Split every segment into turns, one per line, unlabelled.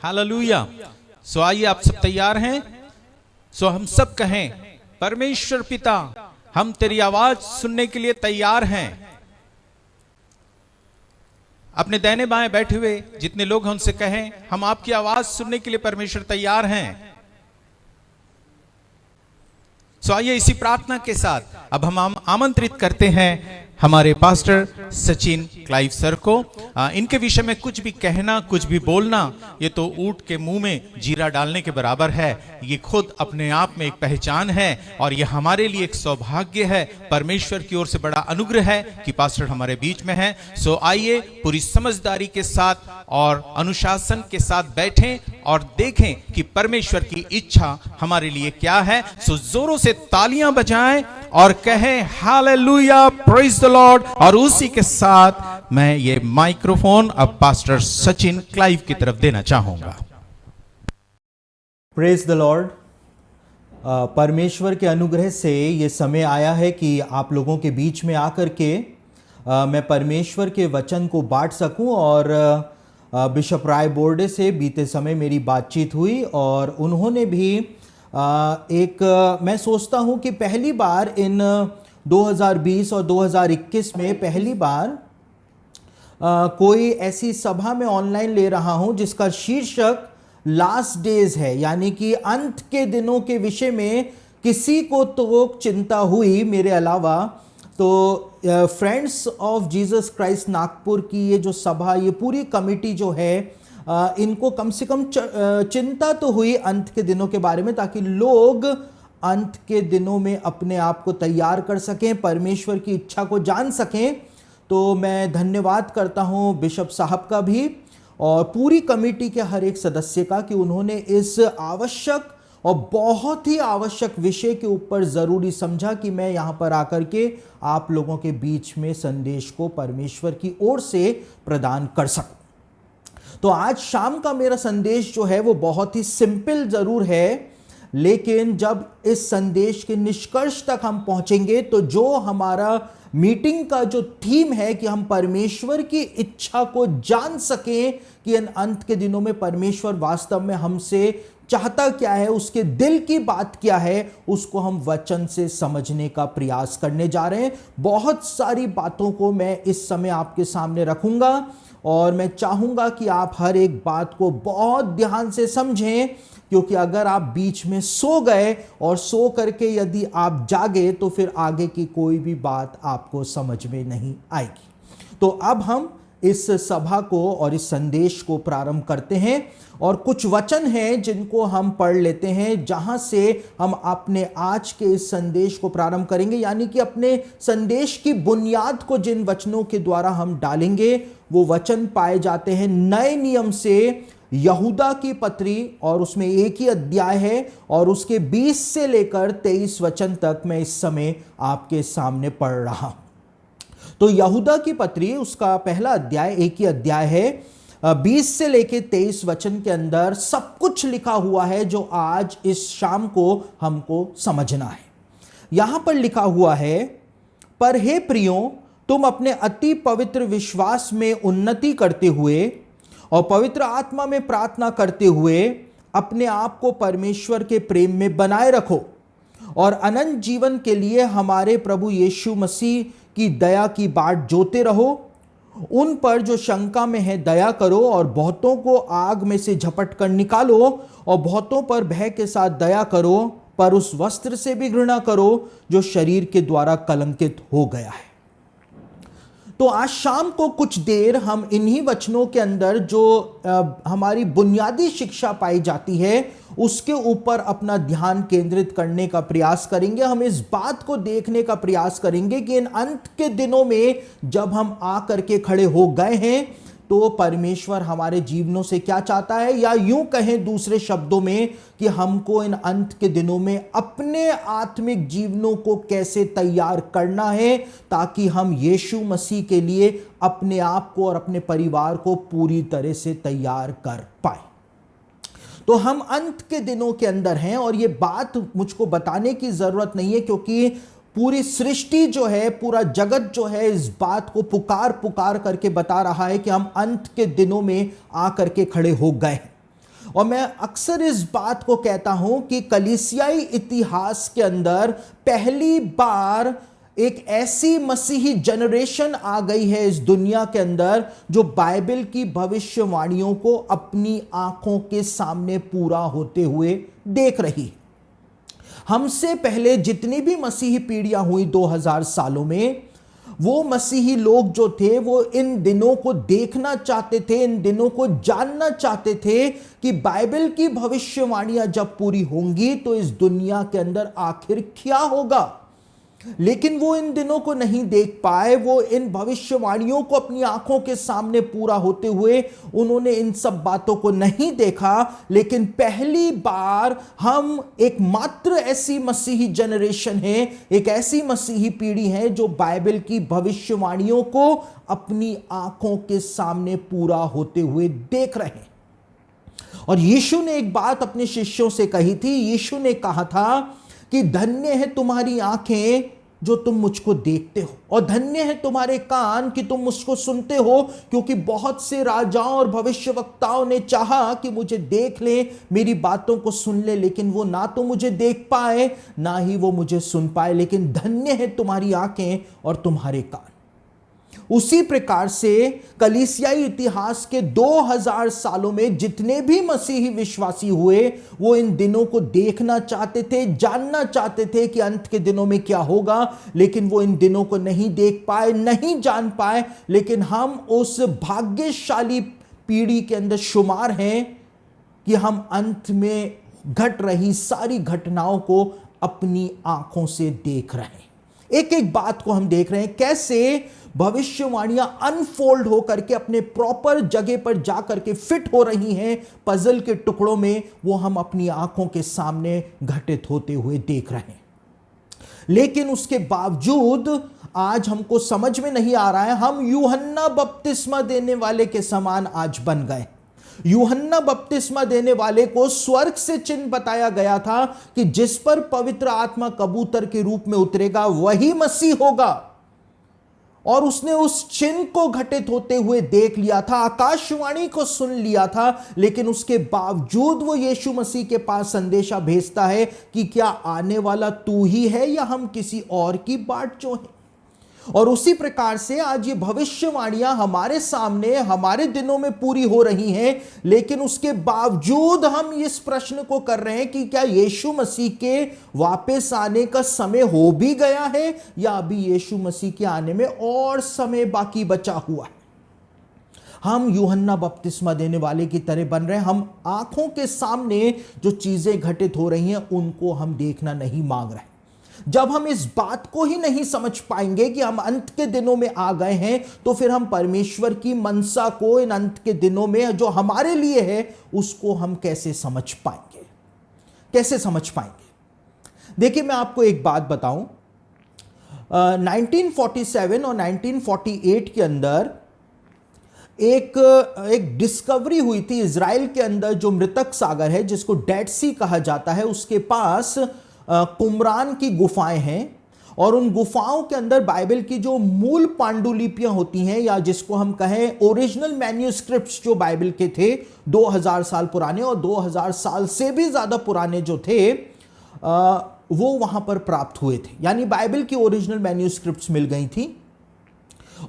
Hallelujah. सो आइए, आप सब तैयार हैं? सो हम सब कहें, परमेश्वर पिता, हम तेरी आवाज सुनने के लिए तैयार हैं। अपने दाहिने बाएं बैठे हुए जितने लोग हैं उनसे कहें, हम आपकी आवाज सुनने के लिए परमेश्वर तैयार हैं। सो आइए, इसी प्रार्थना के साथ अब हम आमंत्रित करते हैं हमारे पास्टर सचिन क्लाइव सर को। इनके विषय में कुछ भी कहना, कुछ भी बोलना, ये तो ऊंट के मुंह में जीरा डालने के बराबर है। ये खुद अपने आप में एक पहचान है और ये हमारे लिए एक सौभाग्य है, परमेश्वर की ओर से बड़ा अनुग्रह है कि पास्टर हमारे बीच में है। सो आइए, पूरी समझदारी के साथ और अनुशासन के साथ बैठें और देखें कि परमेश्वर की इच्छा हमारे लिए क्या है। सो जोरों से तालियां बजाएं और कहें हालेलुया, प्रेज द लॉर्ड। और उसी के साथ मैं ये माइक्रोफोन अब पास्टर सचिन क्लाइव की तरफ देना चाहूंगा।
Praise the Lord. परमेश्वर के अनुग्रह से ये समय आया है कि आप लोगों के बीच में आकर के मैं परमेश्वर के वचन को बांट सकूं। और बिशप राय बोर्डे से बीते समय मेरी बातचीत हुई और उन्होंने भी मैं सोचता हूं कि पहली बार इन 2020 और 2021 में पहली बार कोई ऐसी सभा में ऑनलाइन ले रहा हूं जिसका शीर्षक लास्ट डेज है, यानी कि अंत के दिनों के विषय में किसी को तो चिंता हुई मेरे अलावा। तो friends of Jesus Christ Nagpur की ये जो सभा, ये पूरी कमिटी जो है, इनको कम से कम चिंता तो हुई अंत के दिनों के बारे में, ताकि लोग अंत के दिनों में अपने आप को तैयार कर सकें, परमेश्वर की इच्छा को जान सकें। तो मैं धन्यवाद करता हूं बिशप साहब का भी और पूरी कमेटी के हर एक सदस्य का कि उन्होंने इस आवश्यक और बहुत ही आवश्यक विषय के ऊपर ज़रूरी समझा कि मैं यहाँ पर आकर के आप लोगों के बीच में संदेश को परमेश्वर की ओर से प्रदान कर सकूं। तो आज शाम का मेरा संदेश जो है वो बहुत ही सिंपल ज़रूर है, लेकिन जब इस संदेश के निष्कर्ष तक हम पहुंचेंगे तो जो हमारा मीटिंग का जो थीम है कि हम परमेश्वर की इच्छा को जान सकें कि इन अंत के दिनों में परमेश्वर वास्तव में हमसे चाहता क्या है, उसके दिल की बात क्या है, उसको हम वचन से समझने का प्रयास करने जा रहे हैं। बहुत सारी बातों को मैं इस समय आपके सामने रखूंगा और मैं चाहूंगा कि आप हर एक बात को बहुत ध्यान से समझें, क्योंकि अगर आप बीच में सो गए और सो करके यदि आप जागे तो फिर आगे की कोई भी बात आपको समझ में नहीं आएगी। तो अब हम इस सभा को और इस संदेश को प्रारंभ करते हैं और कुछ वचन हैं जिनको हम पढ़ लेते हैं, जहां से हम अपने आज के इस संदेश को प्रारंभ करेंगे। यानी कि अपने संदेश की बुनियाद को जिन वचनों के द्वारा हम डालेंगे वो वचन पाए जाते हैं नए नियम से यहूदा की पत्री, और उसमें एक ही अध्याय है और उसके 20 से लेकर 23 वचन तक मैं इस समय आपके सामने पढ़ रहा हूं। तो यहूदा की पत्री, उसका पहला अध्याय, एक ही अध्याय है, 20 से लेकर 23 वचन के अंदर सब कुछ लिखा हुआ है जो आज इस शाम को हमको समझना है। यहां पर लिखा हुआ है, पर हे प्रियो, तुम अपने अति पवित्र विश्वास में उन्नति करते हुए और पवित्र आत्मा में प्रार्थना करते हुए अपने आप को परमेश्वर के प्रेम में बनाए रखो और अनंत जीवन के लिए हमारे प्रभु यीशु मसीह की दया की बाट जोते रहो। उन पर जो शंका में है दया करो और बहुतों को आग में से झपट कर निकालो और बहुतों पर भय के साथ दया करो, पर उस वस्त्र से भी घृणा करो जो शरीर के द्वारा कलंकित हो गया है। तो आज शाम को कुछ देर हम इन्हीं वचनों के अंदर जो हमारी बुनियादी शिक्षा पाई जाती है उसके ऊपर अपना ध्यान केंद्रित करने का प्रयास करेंगे। हम इस बात को देखने का प्रयास करेंगे कि इन अंत के दिनों में जब हम आकर के खड़े हो गए हैं तो परमेश्वर हमारे जीवनों से क्या चाहता है, या यूं कहें दूसरे शब्दों में कि हमको इन अंत के दिनों में अपने आत्मिक जीवनों को कैसे तैयार करना है, ताकि हम यीशु मसीह के लिए अपने आप को और अपने परिवार को पूरी तरह से तैयार कर पाए। तो हम अंत के दिनों के अंदर हैं और ये बात मुझको बताने की जरूरत नहीं है, क्योंकि पूरी सृष्टि जो है, पूरा जगत जो है, इस बात को पुकार पुकार करके बता रहा है कि हम अंत के दिनों में आकर के खड़े हो गए। और मैं अक्सर इस बात को कहता हूं कि कलीसियाई इतिहास के अंदर पहली बार एक ऐसी मसीही जनरेशन आ गई है इस दुनिया के अंदर जो बाइबल की भविष्यवाणियों को अपनी आंखों के सामने पूरा होते हुए देख रही है। हमसे पहले जितनी भी मसीही पीढ़ियां हुई 2000 सालों में, वो मसीही लोग जो थे वो इन दिनों को देखना चाहते थे, इन दिनों को जानना चाहते थे कि बाइबल की भविष्यवाणियां जब पूरी होंगी तो इस दुनिया के अंदर आखिर क्या होगा। लेकिन वो इन दिनों को नहीं देख पाए, वो इन भविष्यवाणियों को अपनी आंखों के सामने पूरा होते हुए उन्होंने इन सब बातों को नहीं देखा। लेकिन पहली बार हम एक मात्र ऐसी मसीही जनरेशन है, एक ऐसी मसीही पीढ़ी है जो बाइबल की भविष्यवाणियों को अपनी आंखों के सामने पूरा होते हुए देख रहे हैं। और यीशु ने एक बात अपने शिष्यों से कही थी। यीशु ने कहा था कि धन्य है तुम्हारी आंखें जो तुम मुझको देखते हो, और धन्य है तुम्हारे कान कि तुम मुझको सुनते हो, क्योंकि बहुत से राजाओं और भविष्यवक्ताओं ने चाहा कि मुझे देख लें, मेरी बातों को सुन ले, लेकिन वो ना तो मुझे देख पाए ना ही वो मुझे सुन पाए। लेकिन धन्य है तुम्हारी आंखें और तुम्हारे कान। उसी प्रकार से कलीसियाई इतिहास के 2000 सालों में जितने भी मसीही विश्वासी हुए वो इन दिनों को देखना चाहते थे, जानना चाहते थे कि अंत के दिनों में क्या होगा। लेकिन वो इन दिनों को नहीं देख पाए, नहीं जान पाए। लेकिन हम उस भाग्यशाली पीढ़ी के अंदर शुमार हैं कि हम अंत में घट रही सारी घटनाओं को अपनी आंखों से देख रहे हैं। एक एक बात को हम देख रहे हैं, कैसे भविष्यवाणियां अनफोल्ड होकर के अपने प्रॉपर जगह पर जाकर के फिट हो रही हैं पजल के टुकड़ों में, वो हम अपनी आंखों के सामने घटित होते हुए देख रहे हैं। लेकिन उसके बावजूद आज हमको समझ में नहीं आ रहा है, हम यूहन्ना बपतिस्मा देने वाले के समान आज बन गए। यूहन्ना बपतिस्मा देने वाले को स्वर्ग से चिन्ह बताया गया था कि जिस पर पवित्र आत्मा कबूतर के रूप में उतरेगा वही मसीह होगा, और उसने उस चिन्ह को घटित होते हुए देख लिया था, आकाशवाणी को सुन लिया था। लेकिन उसके बावजूद वो यीशु मसीह के पास संदेशा भेजता है कि क्या आने वाला तू ही है या हम किसी और की बाट जोहें। और उसी प्रकार से आज ये भविष्यवाणियां हमारे सामने हमारे दिनों में पूरी हो रही हैं। लेकिन उसके बावजूद हम इस प्रश्न को कर रहे हैं कि क्या यीशु मसीह के वापस आने का समय हो भी गया है या अभी यीशु मसीह के आने में और समय बाकी बचा हुआ है। हम यूहन्ना बपतिस्मा देने वाले की तरह बन रहे हैं। हम आंखों के सामने जो चीजें घटित हो रही हैं उनको हम देखना नहीं मांग रहे। जब हम इस बात को ही नहीं समझ पाएंगे कि हम अंत के दिनों में आ गए हैं, तो फिर हम परमेश्वर की मनसा को इन अंत के दिनों में जो हमारे लिए है उसको हम कैसे समझ पाएंगे, कैसे समझ पाएंगे। देखिए, मैं आपको एक बात बताऊं, 1947 और 1948 के अंदर एक डिस्कवरी हुई थी इजराइल के अंदर, जो मृतक सागर है जिसको डेड सी कहा जाता है, उसके पास कुमरान की गुफाएं हैं। और उन गुफाओं के अंदर बाइबल की जो मूल पांडुलिपियां होती हैं, या जिसको हम कहें ओरिजिनल मैन्यूस्क्रिप्ट्स जो बाइबल के थे 2000 साल पुराने, और 2000 साल से भी ज़्यादा पुराने जो थे वो वहाँ पर प्राप्त हुए थे। यानी बाइबल की ओरिजिनल मैन्यूस्क्रिप्ट्स मिल गई थी।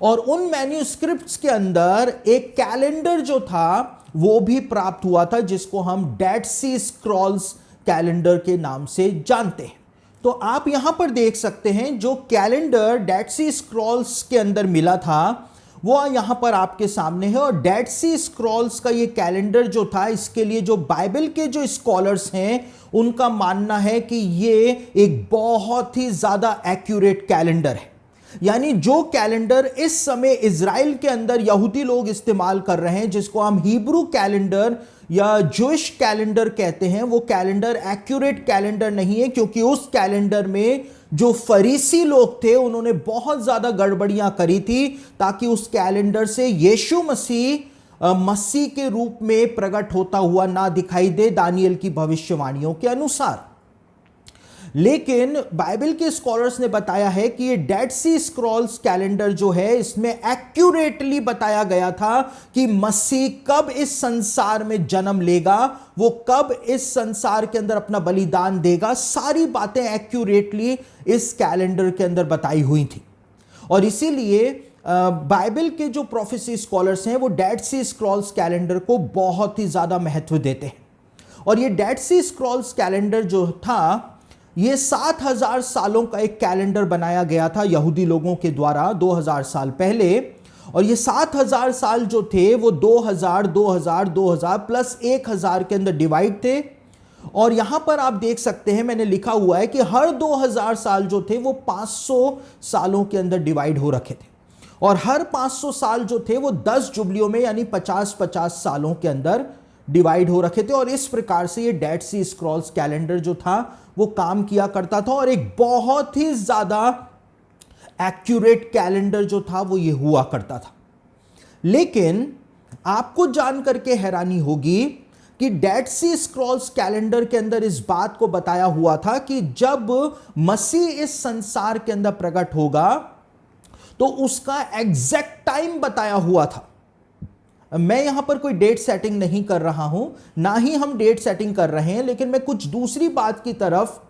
और उन मैन्यूस्क्रिप्ट्स के अंदर एक कैलेंडर जो था वो भी प्राप्त हुआ था, जिसको हम डेड सी स्क्रॉल्स कैलेंडर के नाम से जानते हैं। तो आप यहां पर देख सकते हैं जो कैलेंडर डेड सी स्क्रॉल्स के अंदर मिला था वो यहां पर आपके सामने है। और डेड सी स्क्रॉल्स का ये कैलेंडर जो था, इसके लिए जो बाइबल के जो स्कॉलर्स हैं उनका मानना है कि ये एक बहुत ही ज्यादा एक्यूरेट कैलेंडर है। यानी जो कैलेंडर इस समय इजराइल के अंदर यहूदी लोग इस्तेमाल कर रहे हैं, जिसको हम हिब्रू कैलेंडर या जूइश कैलेंडर कहते हैं, वो कैलेंडर एक्यूरेट कैलेंडर नहीं है, क्योंकि उस कैलेंडर में जो फरीसी लोग थे उन्होंने बहुत ज्यादा गड़बड़ियां करी थी, ताकि उस कैलेंडर से यीशु मसीह के रूप में प्रकट होता हुआ ना दिखाई दे, दानियल की भविष्यवाणियों के अनुसार। लेकिन बाइबल के स्कॉलर्स ने बताया है कि ये डेड सी स्क्रॉल्स कैलेंडर जो है इसमें एक्यूरेटली बताया गया था कि मसीह कब इस संसार में जन्म लेगा, वो कब इस संसार के अंदर अपना बलिदान देगा, सारी बातें एक्यूरेटली इस कैलेंडर के अंदर बताई हुई थी। और इसीलिए बाइबल के जो प्रोफेसी स्कॉलर्स हैं वो डेड सी स्क्रॉल्स कैलेंडर को बहुत ही ज्यादा महत्व देते हैं। और ये डेड सी स्क्रॉल्स कैलेंडर जो था ये 7000 सालों का एक कैलेंडर बनाया गया था यहूदी लोगों के द्वारा 2000 साल पहले। और ये 7000 साल जो थे वो 2000 2000 2000 प्लस 1000 के अंदर डिवाइड थे। और यहां पर आप देख सकते हैं मैंने लिखा हुआ है कि हर 2000 साल जो थे वो 500 सालों के अंदर डिवाइड हो रखे थे। और हर 500 साल जो थे वो 10 जुबलियों में यानी 50-50 सालों के अंदर डिवाइड हो रखे थे। और इस प्रकार से ये डेड सी स्क्रॉल्स कैलेंडर जो था वो काम किया करता था और एक बहुत ही ज्यादा एक्यूरेट कैलेंडर जो था वो ये हुआ करता था। लेकिन आपको जान करके हैरानी होगी कि डेड सी स्क्रॉल्स कैलेंडर के अंदर इस बात को बताया हुआ था कि जब मसीह इस संसार के अंदर प्रकट होगा तो उसका एग्जैक्ट टाइम बताया हुआ था। मैं यहां पर कोई डेट सेटिंग नहीं कर रहा हूं, ना ही हम डेट सेटिंग कर रहे हैं, लेकिन मैं कुछ दूसरी बात की तरफ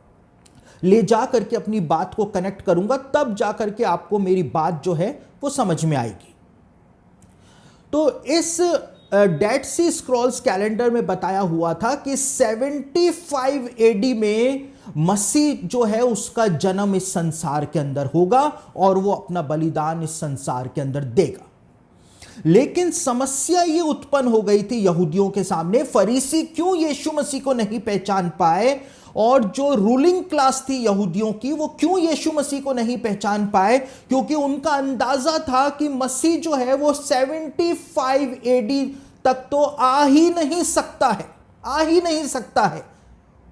ले जा करके अपनी बात को कनेक्ट करूंगा, तब जा करके आपको मेरी बात जो है वो समझ में आएगी। तो इस डेड सी स्क्रॉल्स कैलेंडर में बताया हुआ था कि 75 एडी में मसीह जो है उसका जन्म इस संसार के अंदर होगा और वो अपना बलिदान इस संसार के अंदर देगा। लेकिन समस्या ये उत्पन्न हो गई थी यहूदियों के सामने, फरीसी क्यों यीशु मसीह को नहीं पहचान पाए और जो रूलिंग क्लास थी यहूदियों की वो क्यों यीशु मसीह को नहीं पहचान पाए, क्योंकि उनका अंदाजा था कि मसीह जो है वो 75 एडी तक तो आ ही नहीं सकता है।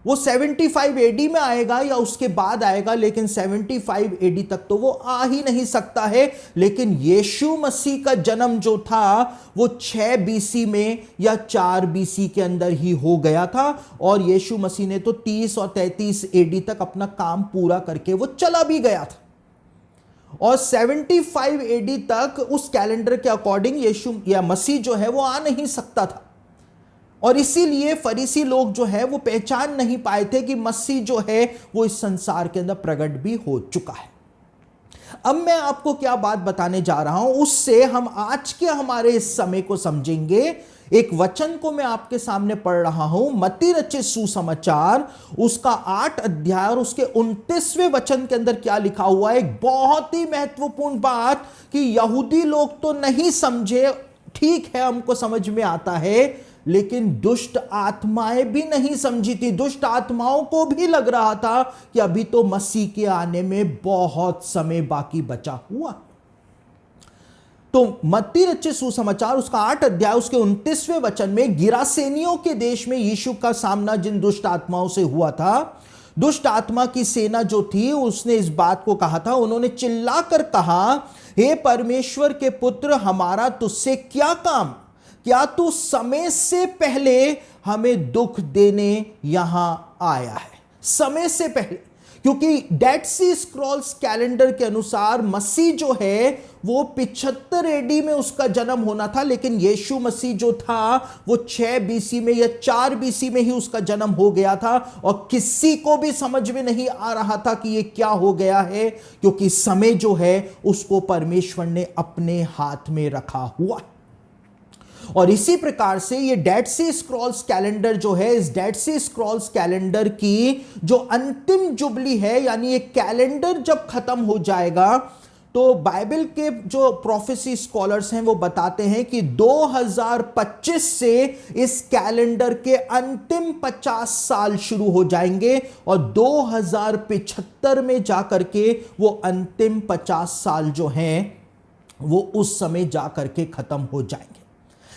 वो 75 एडी में आएगा या उसके बाद आएगा, लेकिन 75 एडी तक तो वो आ ही नहीं सकता है। लेकिन यीशु मसीह का जन्म जो था वो 6 बीसी में या 4 बीसी के अंदर ही हो गया था और यीशु मसीह ने तो 30 और 33 एडी तक अपना काम पूरा करके वो चला भी गया था। और 75 एडी तक उस कैलेंडर के अकॉर्डिंग यीशु या मसीह जो है वो आ नहीं सकता था। और इसीलिए फरीसी लोग जो है वो पहचान नहीं पाए थे कि मसीह जो है वो इस संसार के अंदर प्रकट भी हो चुका है। अब मैं आपको क्या बात बताने जा रहा हूं, उससे हम आज के हमारे इस समय को समझेंगे। एक वचन को मैं आपके सामने पढ़ रहा हूं, मत्ती रचित सुसमाचार उसका 8 अध्याय और उसके 29वें वचन के अंदर क्या लिखा हुआ है। एक बहुत ही महत्वपूर्ण बात कि यहूदी लोग तो नहीं समझे, ठीक है हमको समझ में आता है, लेकिन दुष्ट आत्माएं भी नहीं समझी थी। दुष्ट आत्माओं को भी लग रहा था कि अभी तो मसीह के आने में बहुत समय बाकी बचा हुआ। तो मत्ती रचित सुसमाचार उसका 8 अध्याय उसके 29वें वचन में गिरासेनियों के देश में यीशु का सामना जिन दुष्ट आत्माओं से हुआ था, दुष्ट आत्मा की सेना जो थी उसने इस बात को कहा था, उन्होंने चिल्लाकर कहा, हे परमेश्वर के पुत्र, हमारा तुझसे क्या काम, क्या तू समय से पहले हमें दुख देने यहां आया है। समय से पहले, क्योंकि डेड सी स्क्रॉल्स कैलेंडर के अनुसार मसीह जो है वो 75 एडी में उसका जन्म होना था, लेकिन यीशु मसीह जो था वो 6 बीसी में या 4 बीसी में ही उसका जन्म हो गया था। और किसी को भी समझ में नहीं आ रहा था कि ये क्या हो गया है, क्योंकि समय जो है उसको परमेश्वर ने अपने हाथ में रखा हुआ। और इसी प्रकार से ये डेड सी स्क्रॉल्स कैलेंडर जो है, इस डेड सी स्क्रॉल्स कैलेंडर की जो अंतिम जुबली है, यानी ये कैलेंडर जब खत्म हो जाएगा तो बाइबल के जो प्रोफेसी स्कॉलर्स हैं वो बताते हैं कि 2025 से इस कैलेंडर के अंतिम 50 साल शुरू हो जाएंगे और 2075 में जाकर के वो अंतिम 50 साल जो हैं वो उस समय जाकर के खत्म हो जाएंगे।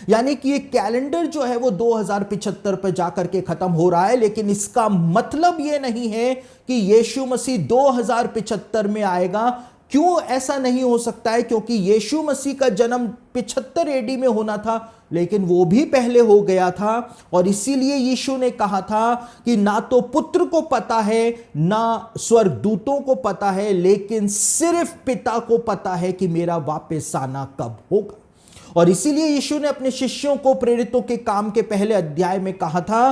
यानी कि ये कैलेंडर जो है वो 2075 पर जाकर के खत्म हो रहा है, लेकिन इसका मतलब ये नहीं है कि यीशु मसीह 2075 में आएगा। क्यों ऐसा नहीं हो सकता है? क्योंकि यीशु मसीह का जन्म 75 एडी में होना था, लेकिन वो भी पहले हो गया था। और इसीलिए यीशु ने कहा था कि ना तो पुत्र को पता है ना स्वर्गदूतों को पता है, लेकिन सिर्फ पिता को पता है कि मेरा वापस आना कब होगा। और इसीलिए यीशु ने अपने शिष्यों को प्रेरितों के काम के पहले अध्याय में कहा था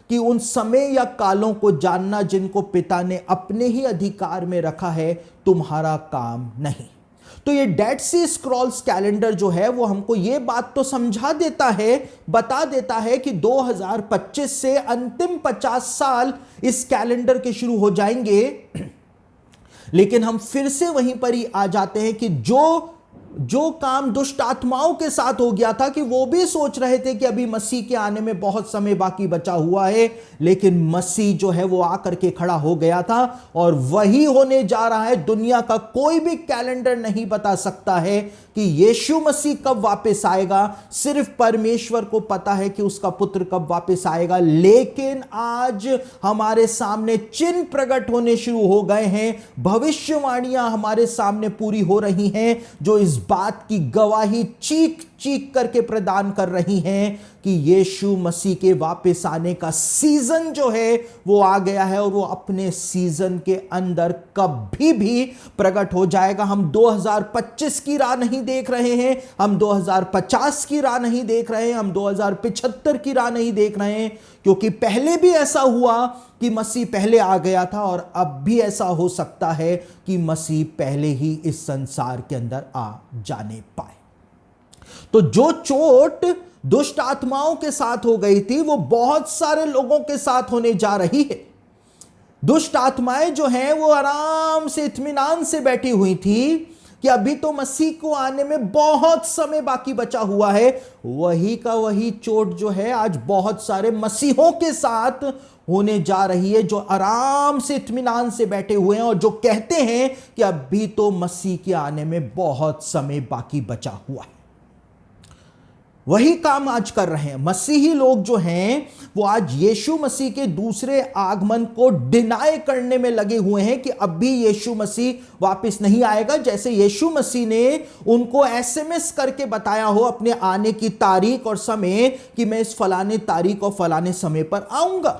कि उन समय या कालों को जानना जिनको पिता ने अपने ही अधिकार में रखा है, तुम्हारा काम नहीं। तो ये डेड सी स्क्रॉल्स कैलेंडर जो है वो हमको ये बात तो समझा देता है, बता देता है कि 2025 से अंतिम 50 साल इस कैलेंडर के शुरू हो जाएंगे। लेकिन हम फिर से वहीं पर ही आ जाते हैं कि जो काम दुष्ट आत्माओं के साथ हो गया था कि वो भी सोच रहे थे कि अभी मसीह के आने में बहुत समय बाकी बचा हुआ है, लेकिन मसीह जो है वो आकर के खड़ा हो गया था और वही होने जा रहा है। दुनिया का कोई भी कैलेंडर नहीं बता सकता है कि यीशु मसीह कब वापस आएगा, सिर्फ परमेश्वर को पता है कि उसका पुत्र कब वापस आएगा। लेकिन आज हमारे सामने चिन्ह प्रकट होने शुरू हो गए हैं, भविष्यवाणियां हमारे सामने पूरी हो रही हैं जो इस बात की गवाही चीख चीख करके प्रदान कर रही हैं कि यीशु मसीह के वापस आने का सीजन जो है वो आ गया है और वो अपने सीजन के अंदर कभी भी प्रकट हो जाएगा। हम 2025 की राह नहीं देख रहे हैं, हम 2050 की राह नहीं देख रहे हैं, हम 2075 की राह नहीं देख रहे हैं, क्योंकि पहले भी ऐसा हुआ कि मसीह पहले आ गया था और अब भी ऐसा हो सकता है कि मसीह पहले ही इस संसार के अंदर आ जाने पाए। तो जो चोट दुष्ट आत्माओं के साथ हो गई थी वो बहुत सारे लोगों के साथ होने जा रही है। दुष्ट आत्माएं जो हैं वो आराम से इत्मीनान से बैठी हुई थी कि अभी तो मसीह को आने में बहुत समय बाकी बचा हुआ है। वही का वही चोट जो है आज बहुत सारे मसीहों के साथ होने जा रही है, जो आराम से इत्मीनान से बैठे हुए हैं और जो कहते हैं कि अभी तो मसीह के आने में बहुत समय बाकी बचा हुआ है। वही काम आज कर रहे हैं मसीही लोग जो हैं वो आज यीशु मसीह के दूसरे आगमन को डिनाई करने में लगे हुए हैं कि अब भी यीशु मसीह वापस नहीं आएगा। जैसे यीशु मसीह ने उनको एसएमएस करके बताया हो अपने आने की तारीख और समय कि मैं इस फलाने तारीख और फलाने समय पर आऊंगा,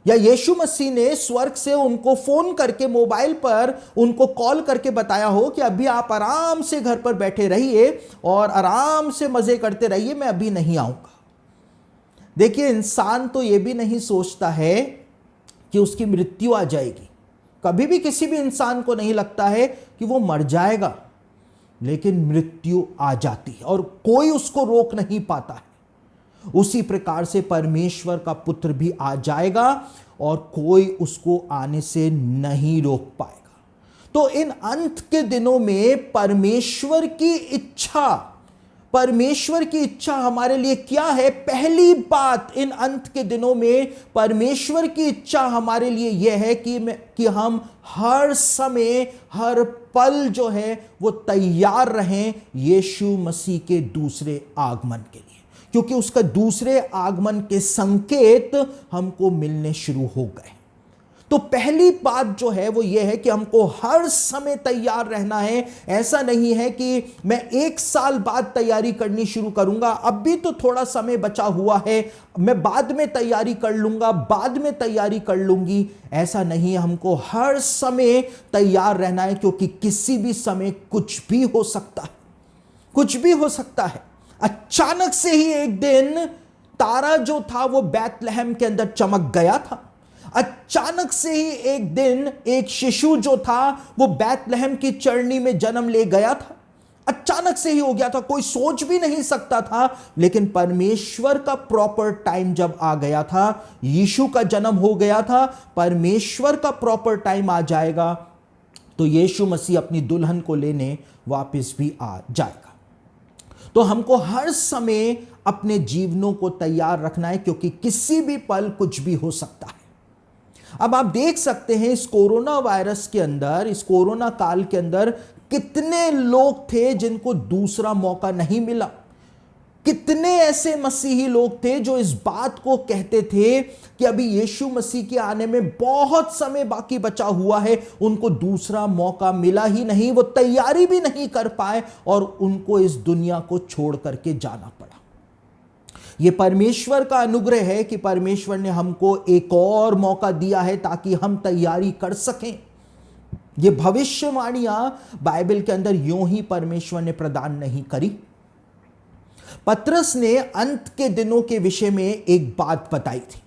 या यीशु मसीह ने स्वर्ग से उनको फोन करके मोबाइल पर उनको कॉल करके बताया हो कि अभी आप आराम से घर पर बैठे रहिए और आराम से मजे करते रहिए, मैं अभी नहीं आऊंगा। देखिए, इंसान तो यह भी नहीं सोचता है कि उसकी मृत्यु आ जाएगी। कभी भी किसी भी इंसान को नहीं लगता है कि वो मर जाएगा, लेकिन मृत्यु आ जाती है और कोई उसको रोक नहीं पाता है। उसी प्रकार से परमेश्वर का पुत्र भी आ जाएगा और कोई उसको आने से नहीं रोक पाएगा। तो इन अंत के दिनों में परमेश्वर की इच्छा हमारे लिए क्या है? पहली बात, इन अंत के दिनों में परमेश्वर की इच्छा हमारे लिए यह है कि हम हर समय हर पल जो है वो तैयार रहें यीशु मसीह के दूसरे आगमन के लिए, क्योंकि उसका दूसरे आगमन के संकेत हमको मिलने शुरू हो गए। तो पहली बात जो है वो ये है कि हमको हर समय तैयार रहना है। ऐसा नहीं है कि मैं 1 साल बाद तैयारी करनी शुरू करूंगा, अब भी तो थोड़ा समय बचा हुआ है, मैं बाद में तैयारी कर लूंगा, बाद में तैयारी कर लूंगी। ऐसा नहीं है, हमको हर समय तैयार रहना है, क्योंकि किसी भी समय कुछ भी हो सकता है, कुछ भी हो सकता है। अचानक से ही एक दिन तारा जो था वो बैतलहम के अंदर चमक गया था। अचानक से ही एक दिन एक शिशु जो था वो बैतलहम की चरनी में जन्म ले गया था। अचानक से ही हो गया था, कोई सोच भी नहीं सकता था। लेकिन परमेश्वर का प्रॉपर टाइम जब आ गया था, यीशु का जन्म हो गया था, परमेश्वर का प्रॉपर टाइम आ जाएगा तो यीशु मसीह अपनी दुल्हन को लेने वापस भी आ जाएगा। तो हमको हर समय अपने जीवनों को तैयार रखना है, क्योंकि किसी भी पल कुछ भी हो सकता है। अब आप देख सकते हैं इस कोरोना वायरस के अंदर, इस कोरोना काल के अंदर कितने लोग थे जिनको दूसरा मौका नहीं मिला। कितने ऐसे मसीही लोग थे जो इस बात को कहते थे कि अभी यीशु मसीह के आने में बहुत समय बाकी बचा हुआ है, उनको दूसरा मौका मिला ही नहीं, वो तैयारी भी नहीं कर पाए और उनको इस दुनिया को छोड़ करके जाना पड़ा। ये परमेश्वर का अनुग्रह है कि परमेश्वर ने हमको एक और मौका दिया है ताकि हम तैयारी कर सकें। ये भविष्यवाणियां बाइबल के अंदर यूं ही परमेश्वर ने प्रदान नहीं करी। पतरस ने अंत के दिनों के विषय में एक बात बताई थी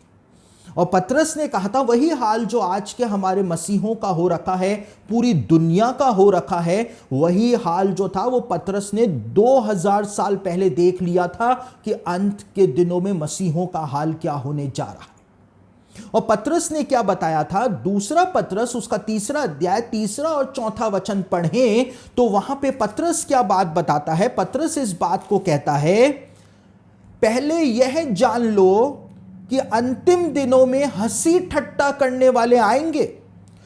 और पतरस ने कहा था वही हाल जो आज के हमारे मसीहों का हो रखा है, पूरी दुनिया का हो रखा है, वही हाल जो था वो पतरस ने 2000 साल पहले देख लिया था कि अंत के दिनों में मसीहों का हाल क्या होने जा रहा है। और पतरस ने क्या बताया था? दूसरा पतरस उसका 3 अध्याय 3 और 4 वचन पढ़ें तो वहां पे पतरस क्या बात बताता है। पतरस इस बात को कहता है, पहले यह जान लो कि अंतिम दिनों में हंसी ठट्टा करने वाले आएंगे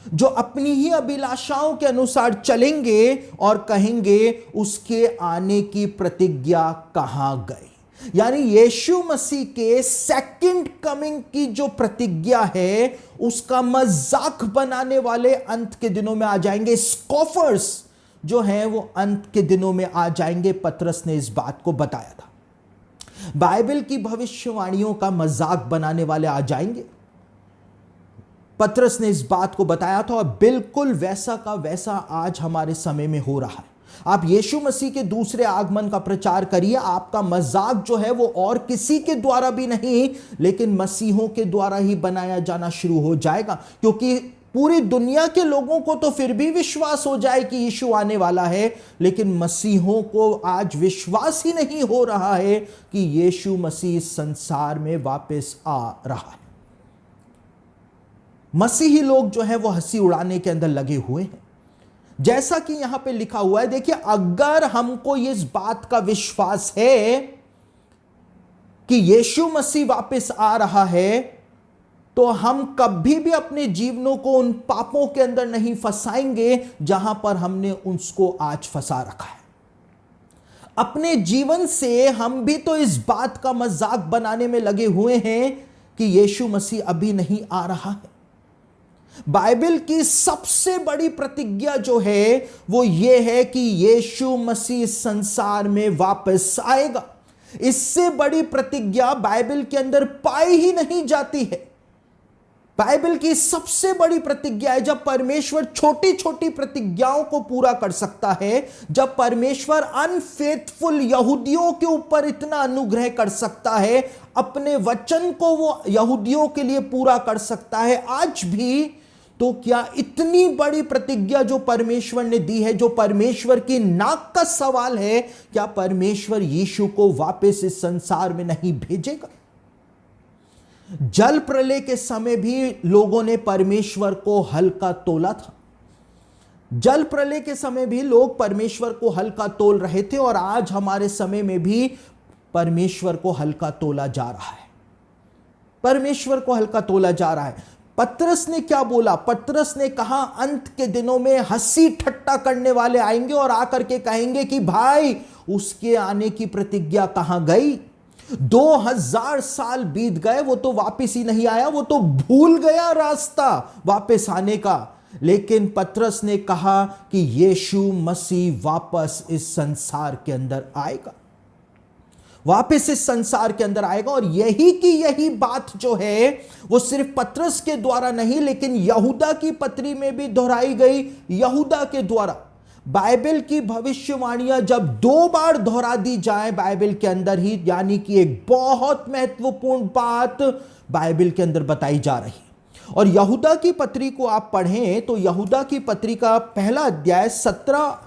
जो अपनी ही अभिलाषाओं के अनुसार चलेंगे और कहेंगे उसके आने की प्रतिज्ञा कहां गई। यानी यीशु मसीह के सेकंड कमिंग की जो प्रतिज्ञा है उसका मजाक बनाने वाले अंत के दिनों में आ जाएंगे। स्कॉफर्स जो हैं वो अंत के दिनों में आ जाएंगे। पतरस ने इस बात को बताया था। बाइबल की भविष्यवाणियों का मजाक बनाने वाले आ जाएंगे। पतरस ने इस बात को बताया था और बिल्कुल वैसा का वैसा आज हमारे समय में हो रहा है। आप यीशु मसीह के दूसरे आगमन का प्रचार करिए, आपका मजाक जो है वो और किसी के द्वारा भी नहीं लेकिन मसीहों के द्वारा ही बनाया जाना शुरू हो जाएगा, क्योंकि पूरी दुनिया के लोगों को तो फिर भी विश्वास हो जाए कि यीशु आने वाला है, लेकिन मसीहों को आज विश्वास ही नहीं हो रहा है कि यीशु मसीह इस संसार में वापस आ रहा है। मसीही लोग जो है वो हंसी उड़ाने के अंदर लगे हुए हैं। जैसा कि यहां पे लिखा हुआ है, देखिए, अगर हमको इस बात का विश्वास है कि यीशु मसीह वापस आ रहा है तो हम कभी भी अपने जीवनों को उन पापों के अंदर नहीं फंसाएंगे जहां पर हमने उसको आज फंसा रखा है। अपने जीवन से हम भी तो इस बात का मजाक बनाने में लगे हुए हैं कि यीशु मसीह अभी नहीं आ रहा है। बाइबल की सबसे बड़ी प्रतिज्ञा जो है वो ये है कि यीशु मसीह संसार में वापस आएगा। इससे बड़ी प्रतिज्ञा बाइबल के अंदर पाई ही नहीं जाती है। बाइबल की सबसे बड़ी प्रतिज्ञा है जब परमेश्वर छोटी छोटी प्रतिज्ञाओं को पूरा कर सकता है, जब परमेश्वर अनफेथफुल यहूदियों के ऊपर इतना अनुग्रह कर सकता है, अपने वचन को वो यहूदियों के लिए पूरा कर सकता है आज भी, तो क्या इतनी बड़ी प्रतिज्ञा जो परमेश्वर ने दी है, जो परमेश्वर की नाक का सवाल है, क्या परमेश्वर यीशु को वापस इस संसार में नहीं भेजेगा? जल प्रलय के समय भी लोगों ने परमेश्वर को हल्का तोला था। जल प्रलय के समय भी लोग परमेश्वर को हल्का तोल रहे थे और आज हमारे समय में भी परमेश्वर को हल्का तोला जा रहा है। परमेश्वर को हल्का तोला जा रहा है। पतरस ने क्या बोला? पतरस ने कहा अंत के दिनों में हंसी ठट्टा करने वाले आएंगे और आकर के कहेंगे कि भाई उसके आने की प्रतिज्ञा कहां गई? 2000 साल बीत गए, वो तो वापस ही नहीं आया, वो तो भूल गया रास्ता वापस आने का। लेकिन पतरस ने कहा कि यीशु मसीह वापस इस संसार के अंदर आएगा, वापस इस संसार के अंदर आएगा। और यही बात जो है वो सिर्फ पतरस के द्वारा नहीं लेकिन यहूदा की पत्री में भी दोहराई गई। यहूदा के द्वारा बाइबल की भविष्यवाणियां जब 2 बार दोहरा दी जाए बाइबल के अंदर ही, यानी कि एक बहुत महत्वपूर्ण बात बाइबल के अंदर बताई जा रही है। और यहूदा की पत्री को आप पढ़ें तो यहूदा की पत्री का 1 अध्याय 17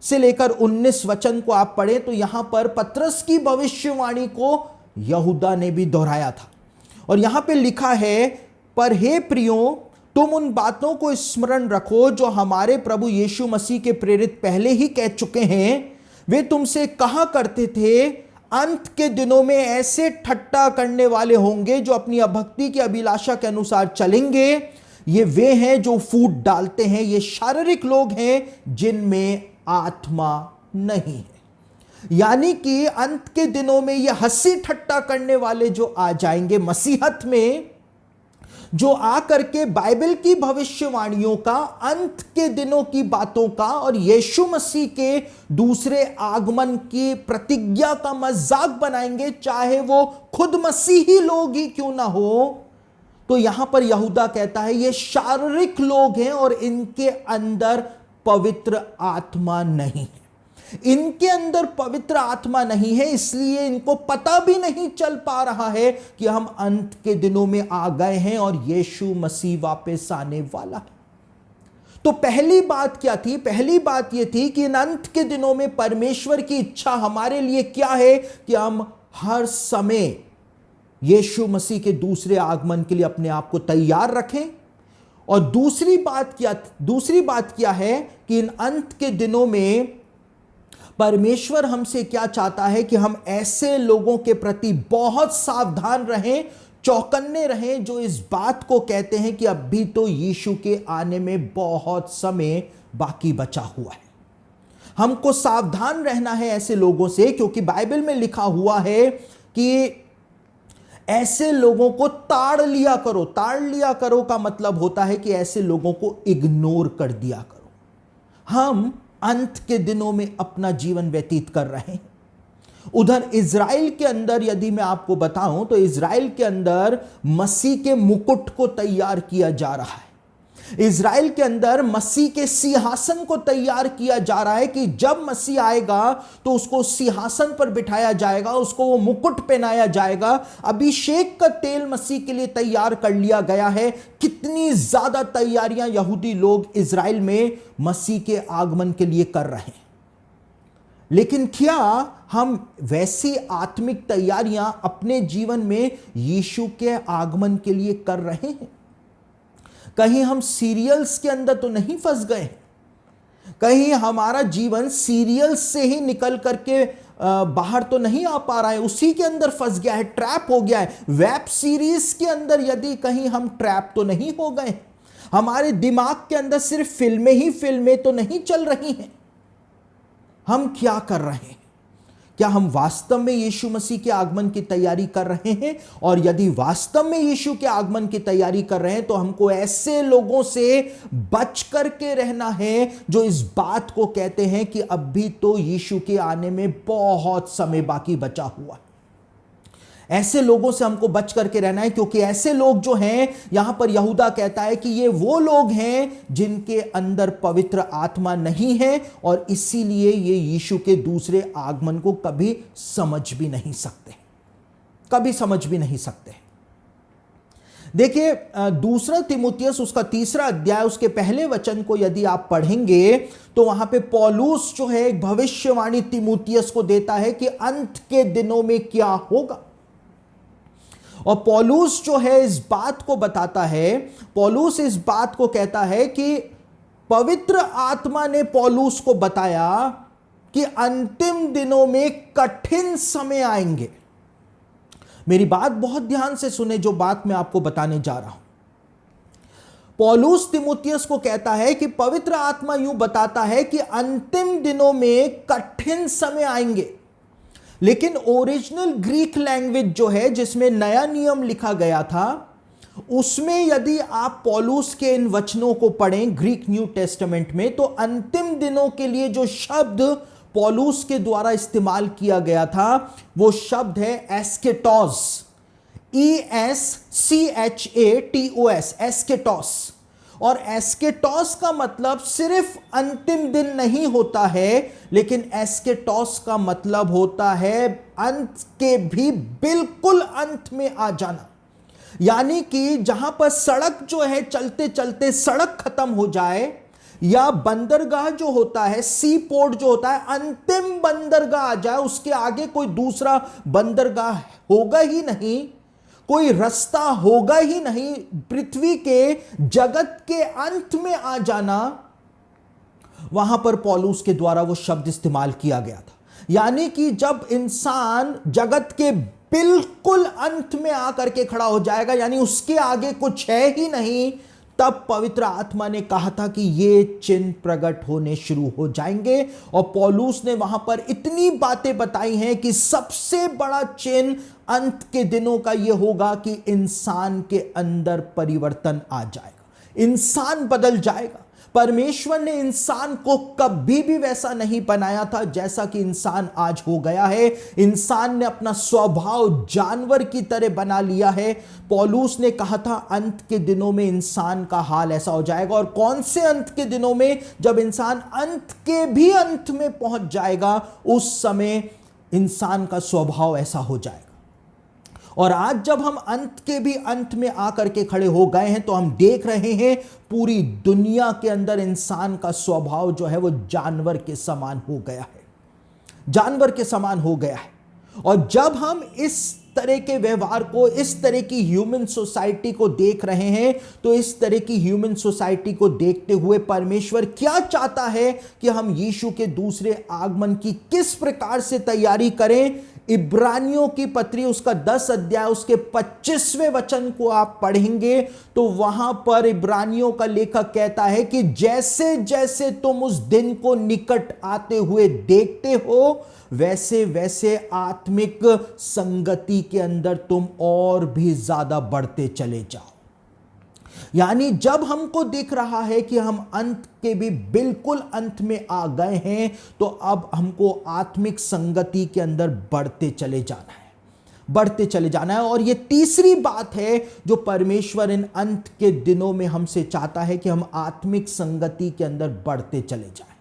से लेकर 19 वचन को आप पढ़ें तो यहां पर पतरस की भविष्यवाणी को यहूदा ने भी दोहराया था। और यहां पे लिखा है, पर हे प्रियो, तुम उन बातों को स्मरण रखो जो हमारे प्रभु यीशु मसीह के प्रेरित पहले ही कह चुके हैं। वे तुमसे कहा करते थे, अंत के दिनों में ऐसे ठट्टा करने वाले होंगे जो अपनी अभक्ति की अभिलाषा के अनुसार चलेंगे। ये वे हैं जो फूट डालते हैं, ये शारीरिक लोग हैं जिनमें आत्मा नहीं है। यानी कि अंत के दिनों में ये हंसी ठट्टा करने वाले जो आ जाएंगे मसीहत में, जो आकर के बाइबल की भविष्यवाणियों का, अंत के दिनों की बातों का और यीशु मसीह के दूसरे आगमन की प्रतिज्ञा का मजाक बनाएंगे, चाहे वो खुद मसीही लोग ही क्यों ना हो। तो यहां पर यहूदा कहता है ये शारीरिक लोग हैं और इनके अंदर पवित्र आत्मा नहीं है। इनके अंदर पवित्र आत्मा नहीं है, इसलिए इनको पता भी नहीं चल पा रहा है कि हम अंत के दिनों में आ गए हैं और यीशु मसीह वापस आने वाला है। तो पहली बात क्या थी? पहली बात यह थी कि इन अंत के दिनों में परमेश्वर की इच्छा हमारे लिए क्या है कि हम हर समय यीशु मसीह के दूसरे आगमन के लिए अपने आप को तैयार रखें। और दूसरी बात क्या है कि इन अंत के दिनों में परमेश्वर हमसे क्या चाहता है कि हम ऐसे लोगों के प्रति बहुत सावधान रहें, चौकन्ने रहें, जो इस बात को कहते हैं कि अभी तो यीशु के आने में बहुत समय बाकी बचा हुआ है। हमको सावधान रहना है ऐसे लोगों से, क्योंकि बाइबल में लिखा हुआ है कि ऐसे लोगों को ताड़ लिया करो। ताड़ लिया करो का मतलब होता है कि ऐसे लोगों को इग्नोर कर दिया करो। हम अंत के दिनों में अपना जीवन व्यतीत कर रहे हैं। उधर इज़राइल के अंदर यदि मैं आपको बताऊं तो इज़राइल के अंदर मसीह के मुकुट को तैयार किया जा रहा है। इज़राइल के अंदर मसीह के सिंहासन को तैयार किया जा रहा है कि जब मसीह आएगा तो उसको सिंहासन पर बिठाया जाएगा, उसको वो मुकुट पहनाया जाएगा। अभिषेक का तेल मसीह के लिए तैयार कर लिया गया है। कितनी ज्यादा तैयारियां यहूदी लोग इज़राइल में मसीह के आगमन के लिए कर रहे हैं, लेकिन क्या हम वैसी आत्मिक तैयारियां अपने जीवन में यीशु के आगमन के लिए कर रहे हैं? कहीं हम सीरियल्स के अंदर तो नहीं फंस गए? कहीं हमारा जीवन सीरियल्स से ही निकल करके बाहर तो नहीं आ पा रहा है, उसी के अंदर फंस गया है, ट्रैप हो गया है? वेब सीरीज के अंदर यदि कहीं हम ट्रैप तो नहीं हो गए? हमारे दिमाग के अंदर सिर्फ फिल्में ही फिल्में तो नहीं चल रही हैं? हम क्या कर रहे हैं? क्या हम वास्तव में यीशु मसीह के आगमन की तैयारी कर रहे हैं? और यदि वास्तव में यीशु के आगमन की तैयारी कर रहे हैं तो हमको ऐसे लोगों से बच करके रहना है जो इस बात को कहते हैं कि अभी तो यीशु के आने में बहुत समय बाकी बचा हुआ है। ऐसे लोगों से हमको बच करके रहना है, क्योंकि ऐसे लोग जो हैं, यहां पर यहूदा कहता है कि ये वो लोग हैं जिनके अंदर पवित्र आत्मा नहीं है और इसीलिए ये यीशु के दूसरे आगमन को कभी समझ भी नहीं सकते, कभी समझ भी नहीं सकते। देखिए, दूसरा तीमुथियुस उसका 3 अध्याय उसके पहले वचन को यदि आप पढ़ेंगे तो वहां पे पौलुस जो है एक भविष्यवाणी तीमुथियुस को देता है कि अंत के दिनों में क्या होगा। और पौलुस जो है इस बात को बताता है, पौलुस इस बात को कहता है कि पवित्र आत्मा ने पौलुस को बताया कि अंतिम दिनों में कठिन समय आएंगे। मेरी बात बहुत ध्यान से सुने, जो बात मैं आपको बताने जा रहा हूं। पौलुस तीमुथियुस को कहता है कि पवित्र आत्मा यूं बताता है कि अंतिम दिनों में कठिन समय आएंगे। लेकिन ओरिजिनल ग्रीक लैंग्वेज जो है, जिसमें नया नियम लिखा गया था, उसमें यदि आप पौलुस के इन वचनों को पढ़ें ग्रीक न्यू टेस्टामेंट में, तो अंतिम दिनों के लिए जो शब्द पौलुस के द्वारा इस्तेमाल किया गया था वो शब्द है एस्केटोस, ESCHATOS, एस्केटोस। और एस्केटोस का मतलब सिर्फ अंतिम दिन नहीं होता है, लेकिन एस्केटोस का मतलब होता है अंत के भी बिल्कुल अंत में आ जाना। यानी कि जहां पर सड़क जो है चलते चलते सड़क खत्म हो जाए, या बंदरगाह जो होता है, सी पोर्ट जो होता है, अंतिम बंदरगाह आ जाए, उसके आगे कोई दूसरा बंदरगाह होगा ही नहीं, कोई रास्ता होगा ही नहीं, पृथ्वी के जगत के अंत में आ जाना, वहां पर पौलुस के द्वारा वो शब्द इस्तेमाल किया गया था। यानी कि जब इंसान जगत के बिल्कुल अंत में आकर के खड़ा हो जाएगा, यानी उसके आगे कुछ है ही नहीं, तब पवित्र आत्मा ने कहा था कि ये चिन्ह प्रकट होने शुरू हो जाएंगे, और पौलुस ने वहां पर इतनी बातें बताई हैं कि सबसे बड़ा चिन्ह अंत के दिनों का यह होगा कि इंसान के अंदर परिवर्तन आ जाएगा, इंसान बदल जाएगा। परमेश्वर ने इंसान को कभी भी वैसा नहीं बनाया था जैसा कि इंसान आज हो गया है। इंसान ने अपना स्वभाव जानवर की तरह बना लिया है। पौलुस ने कहा था अंत के दिनों में इंसान का हाल ऐसा हो जाएगा। और कौन से अंत के दिनों में? जब इंसान अंत के भी अंत में पहुंच जाएगा, उस समय इंसान का स्वभाव ऐसा हो जाएगा। और आज जब हम अंत के भी अंत में आकर के खड़े हो गए हैं, तो हम देख रहे हैं पूरी दुनिया के अंदर इंसान का स्वभाव जो है वो जानवर के समान हो गया है, जानवर के समान हो गया है। और जब हम इस तरह के व्यवहार को, इस तरह की ह्यूमन सोसाइटी को देख रहे हैं, तो इस तरह की ह्यूमन सोसाइटी को देखते हुए परमेश्वर क्या चाहता है कि हम यीशु के दूसरे आगमन की किस प्रकार से तैयारी करें। इब्रानियों की पत्री उसका 10 अध्याय उसके 25वें वचन को आप पढ़ेंगे तो वहां पर इब्रानियों का लेखक कहता है कि जैसे जैसे तुम उस दिन को निकट आते हुए देखते हो, वैसे वैसे आत्मिक संगति के अंदर तुम और भी ज्यादा बढ़ते चले जाओ। यानी जब हमको दिख रहा है कि हम अंत के भी बिल्कुल अंत में आ गए हैं, तो अब हमको आत्मिक संगति के अंदर बढ़ते चले जाना है, बढ़ते चले जाना है। और ये तीसरी बात है जो परमेश्वर इन अंत के दिनों में हमसे चाहता है कि हम आत्मिक संगति के अंदर बढ़ते चले जाएं।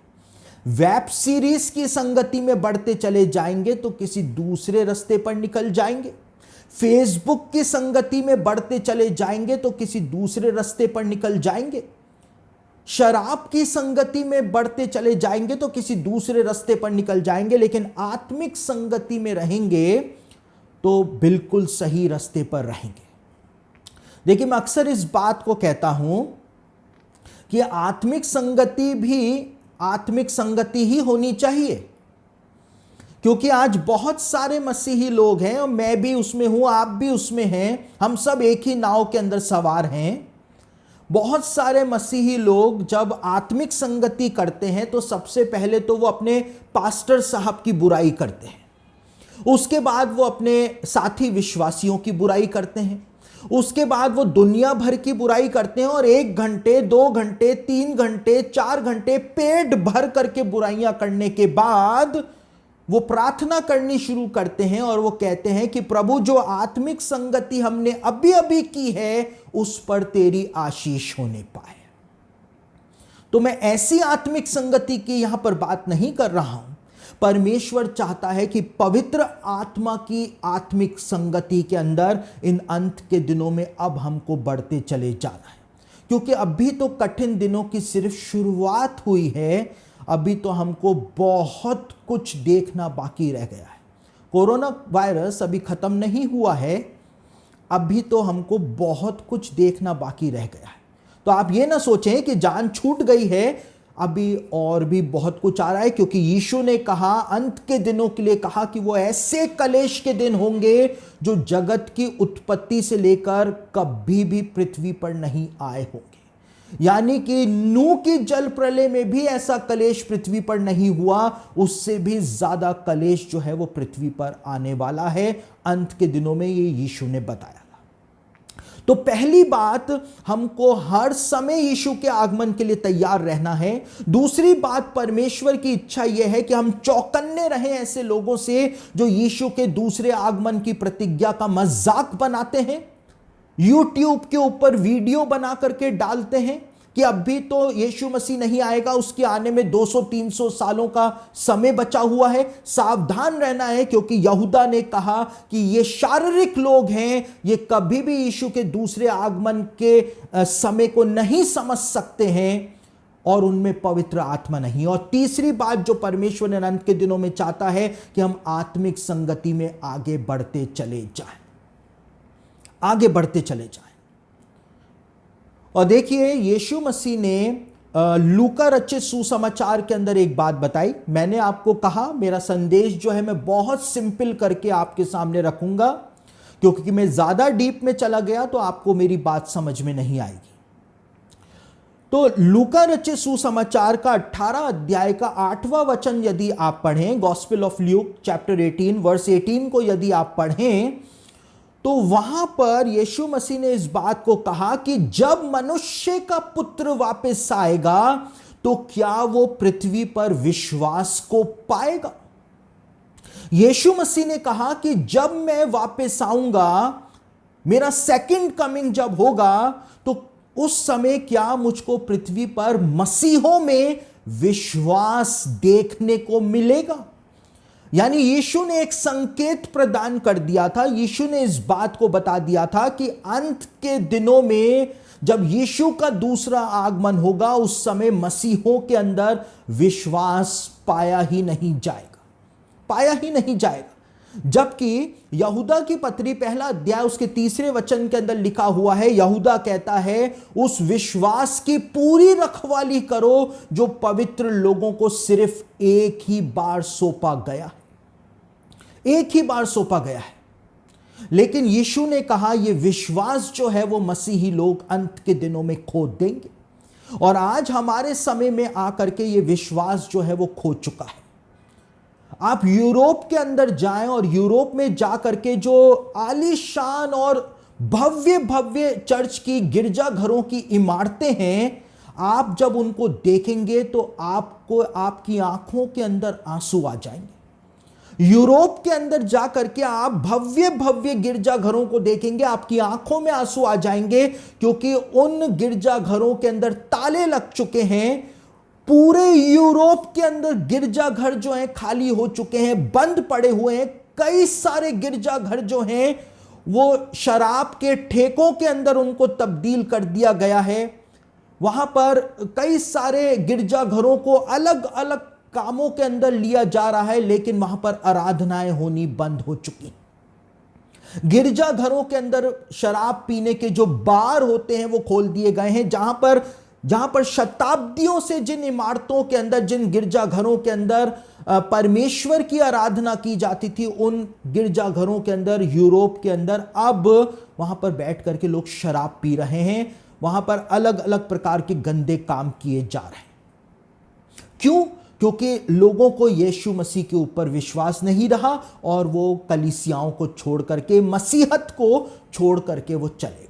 वेब सीरीज की संगति में बढ़ते चले जाएंगे तो किसी दूसरे रास्ते पर निकल जाएंगे। फेसबुक की संगति में बढ़ते चले जाएंगे तो किसी दूसरे रास्ते पर निकल जाएंगे। शराब की संगति में बढ़ते चले जाएंगे तो किसी दूसरे रास्ते पर निकल जाएंगे। लेकिन आत्मिक संगति में रहेंगे तो बिल्कुल सही रास्ते पर रहेंगे। देखिए, मैं अक्सर इस बात को कहता हूं कि आत्मिक संगति भी आत्मिक संगति ही होनी चाहिए, क्योंकि आज बहुत सारे मसीही लोग हैं और मैं भी उसमें हूं, आप भी उसमें हैं, हम सब एक ही नाव के अंदर सवार हैं। बहुत सारे मसीही लोग जब आत्मिक संगति करते हैं तो सबसे पहले तो वो अपने पास्टर साहब की बुराई करते हैं, उसके बाद वो अपने साथी विश्वासियों की बुराई करते हैं, उसके बाद वो दुनिया भर की बुराई करते हैं और 1 घंटे 2 घंटे 3 घंटे 4 घंटे पेट भर करके बुराइयां करने के बाद वो प्रार्थना करनी शुरू करते हैं और वो कहते हैं कि प्रभु, जो आत्मिक संगति हमने अभी अभी की है उस पर तेरी आशीष होने पाए। तो मैं ऐसी आत्मिक संगति की यहां पर बात नहीं कर रहा हूं। परमेश्वर चाहता है कि पवित्र आत्मा की आत्मिक संगति के अंदर इन अंत के दिनों में अब हमको बढ़ते चले जाना है, क्योंकि अभी तो कठिन दिनों की सिर्फ शुरुआत हुई है। अभी तो हमको बहुत कुछ देखना बाकी रह गया है। कोरोना वायरस अभी खत्म नहीं हुआ है, अभी तो हमको बहुत कुछ देखना बाकी रह गया है। तो आप ये ना सोचें कि जान छूट गई है, अभी और भी बहुत कुछ आ रहा है, क्योंकि यीशु ने कहा अंत के दिनों के लिए कहा कि वो ऐसे कलेश के दिन होंगे जो जगत की उत्पत्ति से लेकर कभी भी पृथ्वी पर नहीं आए होंगे। यानी कि नूह की जल प्रलय में भी ऐसा कलेश पृथ्वी पर नहीं हुआ, उससे भी ज्यादा कलेश जो है वो पृथ्वी पर आने वाला है अंत के दिनों में, ये यीशु ने बताया। तो पहली बात, हमको हर समय यीशु के आगमन के लिए तैयार रहना है। दूसरी बात, परमेश्वर की इच्छा यह है कि हम चौकन्ने रहें ऐसे लोगों से जो यीशु के दूसरे आगमन की प्रतिज्ञा का मजाक बनाते हैं, यूट्यूब के ऊपर वीडियो बना करके डालते हैं कि अभी तो यीशु मसीह नहीं आएगा, उसके आने में 200-300 सालों का समय बचा हुआ है। सावधान रहना है, क्योंकि यहूदा ने कहा कि ये शारीरिक लोग हैं, ये कभी भी यीशु के दूसरे आगमन के समय को नहीं समझ सकते हैं और उनमें पवित्र आत्मा नहीं। और तीसरी बात जो परमेश्वर ने अंत के दिनों में चाहता है कि हम आत्मिक संगति में आगे बढ़ते चले जाएं, आगे बढ़ते चले जाएं। और देखिए, यीशु मसीह ने लूका रचित सुसमाचार के अंदर एक बात बताई। मैंने आपको कहा मेरा संदेश जो है मैं बहुत सिंपल करके आपके सामने रखूंगा, क्योंकि मैं ज्यादा डीप में चला गया तो आपको मेरी बात समझ में नहीं आएगी। तो लूका रचित सुसमाचार का 18 अध्याय का 8वां वचन यदि आप पढ़ें, gospel of Luke chapter 18 verse 18 को यदि आप पढ़ें, तो वहां पर यीशु मसीह ने इस बात को कहा कि जब मनुष्य का पुत्र वापस आएगा तो क्या वो पृथ्वी पर विश्वास को पाएगा। यीशु मसीह ने कहा कि जब मैं वापस आऊंगा, मेरा सेकंड कमिंग जब होगा, तो उस समय क्या मुझको पृथ्वी पर मसीहों में विश्वास देखने को मिलेगा। यानी यीशु ने एक संकेत प्रदान कर दिया था। यीशु ने इस बात को बता दिया था कि अंत के दिनों में जब यीशु का दूसरा आगमन होगा, उस समय मसीहों के अंदर विश्वास पाया ही नहीं जाएगा, पाया ही नहीं जाएगा। जबकि यहूदा की पत्री पहला अध्याय उसके 3 वचन के अंदर लिखा हुआ है, यहूदा कहता है उस विश्वास की पूरी रखवाली करो जो पवित्र लोगों को सिर्फ एक ही बार सौंपा गया, एक ही बार सौंपा गया है। लेकिन यीशु ने कहा यह विश्वास जो है वो मसीही लोग अंत के दिनों में खो देंगे, और आज हमारे समय में आकर के ये विश्वास जो है वो खो चुका है। आप यूरोप के अंदर जाएं और यूरोप में जाकर के जो आलीशान और भव्य भव्य चर्च की गिरजाघरों की इमारतें हैं, आप जब उनको देखेंगे तो आपको आपकी आंखों के अंदर आंसू आ जाएंगे। यूरोप के अंदर जाकर के आप भव्य भव्य गिरजाघरों को देखेंगे, आपकी आंखों में आंसू आ जाएंगे, क्योंकि उन गिरजाघरों के अंदर ताले लग चुके हैं। पूरे यूरोप के अंदर गिरजाघर जो हैं खाली हो चुके हैं, बंद पड़े हुए हैं। कई सारे गिरजाघर जो हैं वो शराब के ठेकों के अंदर उनको तब्दील कर दिया गया है। वहां पर कई सारे गिरजाघरों को अलग अलग कामों के अंदर लिया जा रहा है, लेकिन वहां पर आराधनाएं होनी बंद हो चुकी। गिरजाघरों के अंदर शराब पीने के जो बार होते हैं वो खोल दिए गए हैं। जहां पर शताब्दियों से जिन इमारतों के अंदर, जिन गिरजाघरों के अंदर परमेश्वर की आराधना की जाती थी, उन गिरजाघरों के अंदर यूरोप के अंदर अब वहां पर बैठ करके लोग शराब पी रहे हैं। वहां पर अलग अलग प्रकार के गंदे काम किए जा रहे हैं। क्यों? क्योंकि लोगों को यीशु मसीह के ऊपर विश्वास नहीं रहा और वो कलीसियाओं को छोड़ करके, मसीहत को छोड़ करके वो चले गए।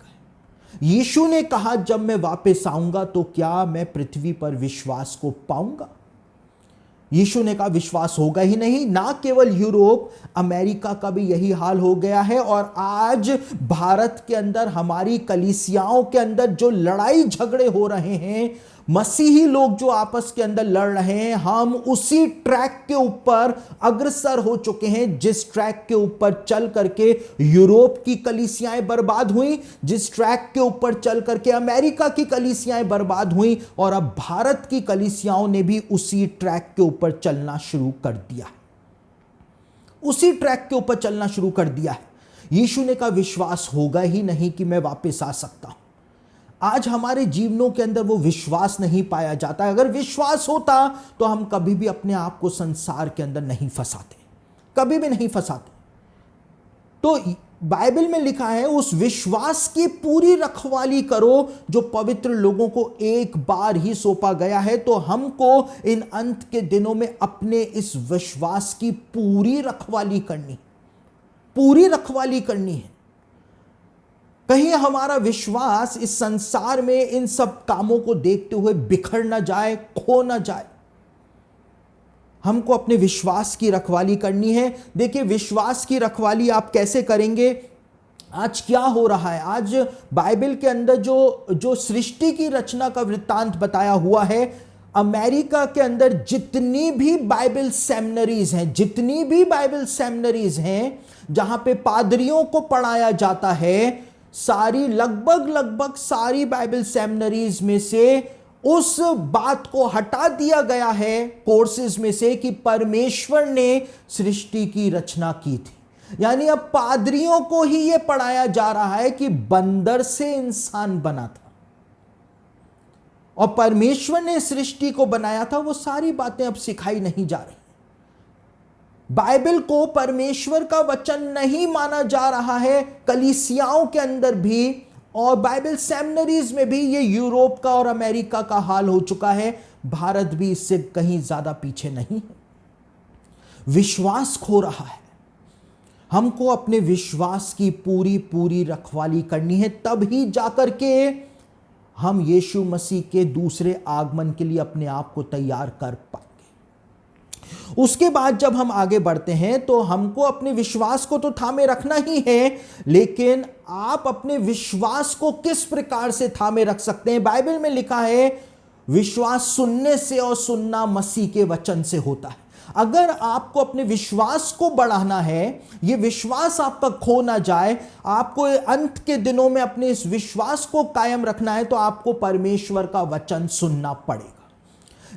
यीशु ने कहा जब मैं वापस आऊंगा तो क्या मैं पृथ्वी पर विश्वास को पाऊंगा। यीशु ने कहा विश्वास होगा ही नहीं। ना केवल यूरोप, अमेरिका का भी यही हाल हो गया है। और आज भारत के अंदर हमारी कलीसियाओं के अंदर जो लड़ाई झगड़े हो रहे हैं, मसीही लोग जो आपस के अंदर लड़ रहे हैं, हम उसी ट्रैक के ऊपर अग्रसर हो चुके हैं जिस ट्रैक के ऊपर चल करके यूरोप की कलीसियाएं बर्बाद हुई, जिस ट्रैक के ऊपर चल करके अमेरिका की कलीसियाएं बर्बाद हुई, और अब भारत की कलीसियाओं ने भी उसी ट्रैक के ऊपर चलना शुरू कर दिया, उसी ट्रैक के ऊपर चलना शुरू कर दिया है। यीशु ने कहा विश्वास होगा ही नहीं कि मैं वापस आ सकता हूं। आज हमारे जीवनों के अंदर वो विश्वास नहीं पाया जाता। अगर विश्वास होता तो हम कभी भी अपने आप को संसार के अंदर नहीं फंसाते, कभी भी नहीं फंसाते। तो बाइबल में लिखा है उस विश्वास की पूरी रखवाली करो जो पवित्र लोगों को एक बार ही सौंपा गया है। तो हमको इन अंत के दिनों में अपने इस विश्वास की पूरी रखवाली करनी, पूरी रखवाली करनी है। कहीं हमारा विश्वास इस संसार में इन सब कामों को देखते हुए बिखर ना जाए, खो ना जाए। हमको अपने विश्वास की रखवाली करनी है। देखिए विश्वास की रखवाली आप कैसे करेंगे। आज क्या हो रहा है, आज बाइबल के अंदर जो सृष्टि की रचना का वृत्तांत बताया हुआ है, अमेरिका के अंदर जितनी भी बाइबल सेमिनरीज हैं, जितनी भी बाइबल सेमिनरीज हैं जहां पे पादरियों को पढ़ाया जाता है, सारी लगभग सारी बाइबल सेमिनरीज में से उस बात को हटा दिया गया है कोर्सेज में से कि परमेश्वर ने सृष्टि की रचना की थी। यानी अब पादरियों को ही यह पढ़ाया जा रहा है कि बंदर से इंसान बना था और परमेश्वर ने सृष्टि को बनाया था। वो सारी बातें अब सिखाई नहीं जा रही। बाइबल को परमेश्वर का वचन नहीं माना जा रहा है कलीसियाओं के अंदर भी, और बाइबल सेमिनरीज में भी ये यूरोप का और अमेरिका का हाल हो चुका है। भारत भी इससे कहीं ज्यादा पीछे नहीं है। विश्वास खो रहा है। हमको अपने विश्वास की पूरी पूरी रखवाली करनी है, तब ही जाकर के हम यीशु मसीह के दूसरे आगमन के लिए अपने आप को तैयार कर पाएंगे। उसके बाद जब हम आगे बढ़ते हैं तो हमको अपने विश्वास को तो थामे रखना ही है, लेकिन आप अपने विश्वास को किस प्रकार से थामे रख सकते हैं? बाइबल में लिखा है विश्वास सुनने से और सुनना मसीह के वचन से होता है। अगर आपको अपने विश्वास को बढ़ाना है, ये विश्वास आपका खो ना जाए, आपको अंत के दिनों में अपने इस विश्वास को कायम रखना है, तो आपको परमेश्वर का वचन सुनना पड़ेगा।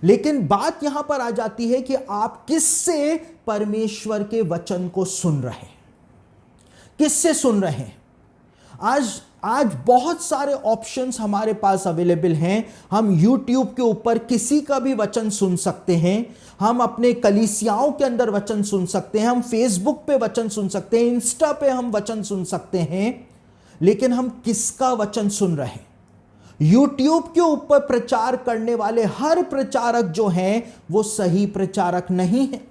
लेकिन बात यहां पर आ जाती है कि आप किससे परमेश्वर के वचन को सुन रहे हैं, किससे सुन रहे हैं? आज बहुत सारे ऑप्शंस हमारे पास अवेलेबल हैं। हम YouTube के ऊपर किसी का भी वचन सुन सकते हैं, हम अपने कलीसियाओं के अंदर वचन सुन सकते हैं, हम फेसबुक पे वचन सुन सकते हैं, इंस्टा पे हम वचन सुन सकते हैं, लेकिन हम किसका वचन सुन रहे हैं? YouTube के ऊपर प्रचार करने वाले हर प्रचारक जो हैं वो सही प्रचारक नहीं है।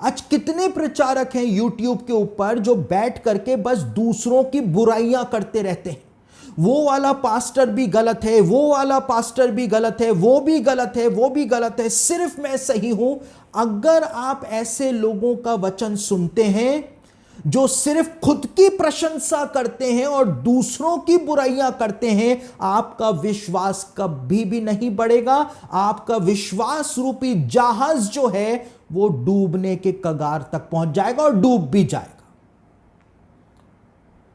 आज कितने प्रचारक हैं YouTube के ऊपर जो बैठ करके बस दूसरों की बुराइयां करते रहते हैं। वो वाला पास्टर भी गलत है, वो वाला पास्टर भी गलत है, वो भी गलत है, वो भी गलत है, सिर्फ मैं सही हूं। अगर आप ऐसे लोगों का वचन सुनते हैं जो सिर्फ खुद की प्रशंसा करते हैं और दूसरों की बुराइयां करते हैं, आपका विश्वास कभी भी नहीं बढ़ेगा। आपका विश्वास रूपी जहाज जो है वो डूबने के कगार तक पहुंच जाएगा और डूब भी जाएगा।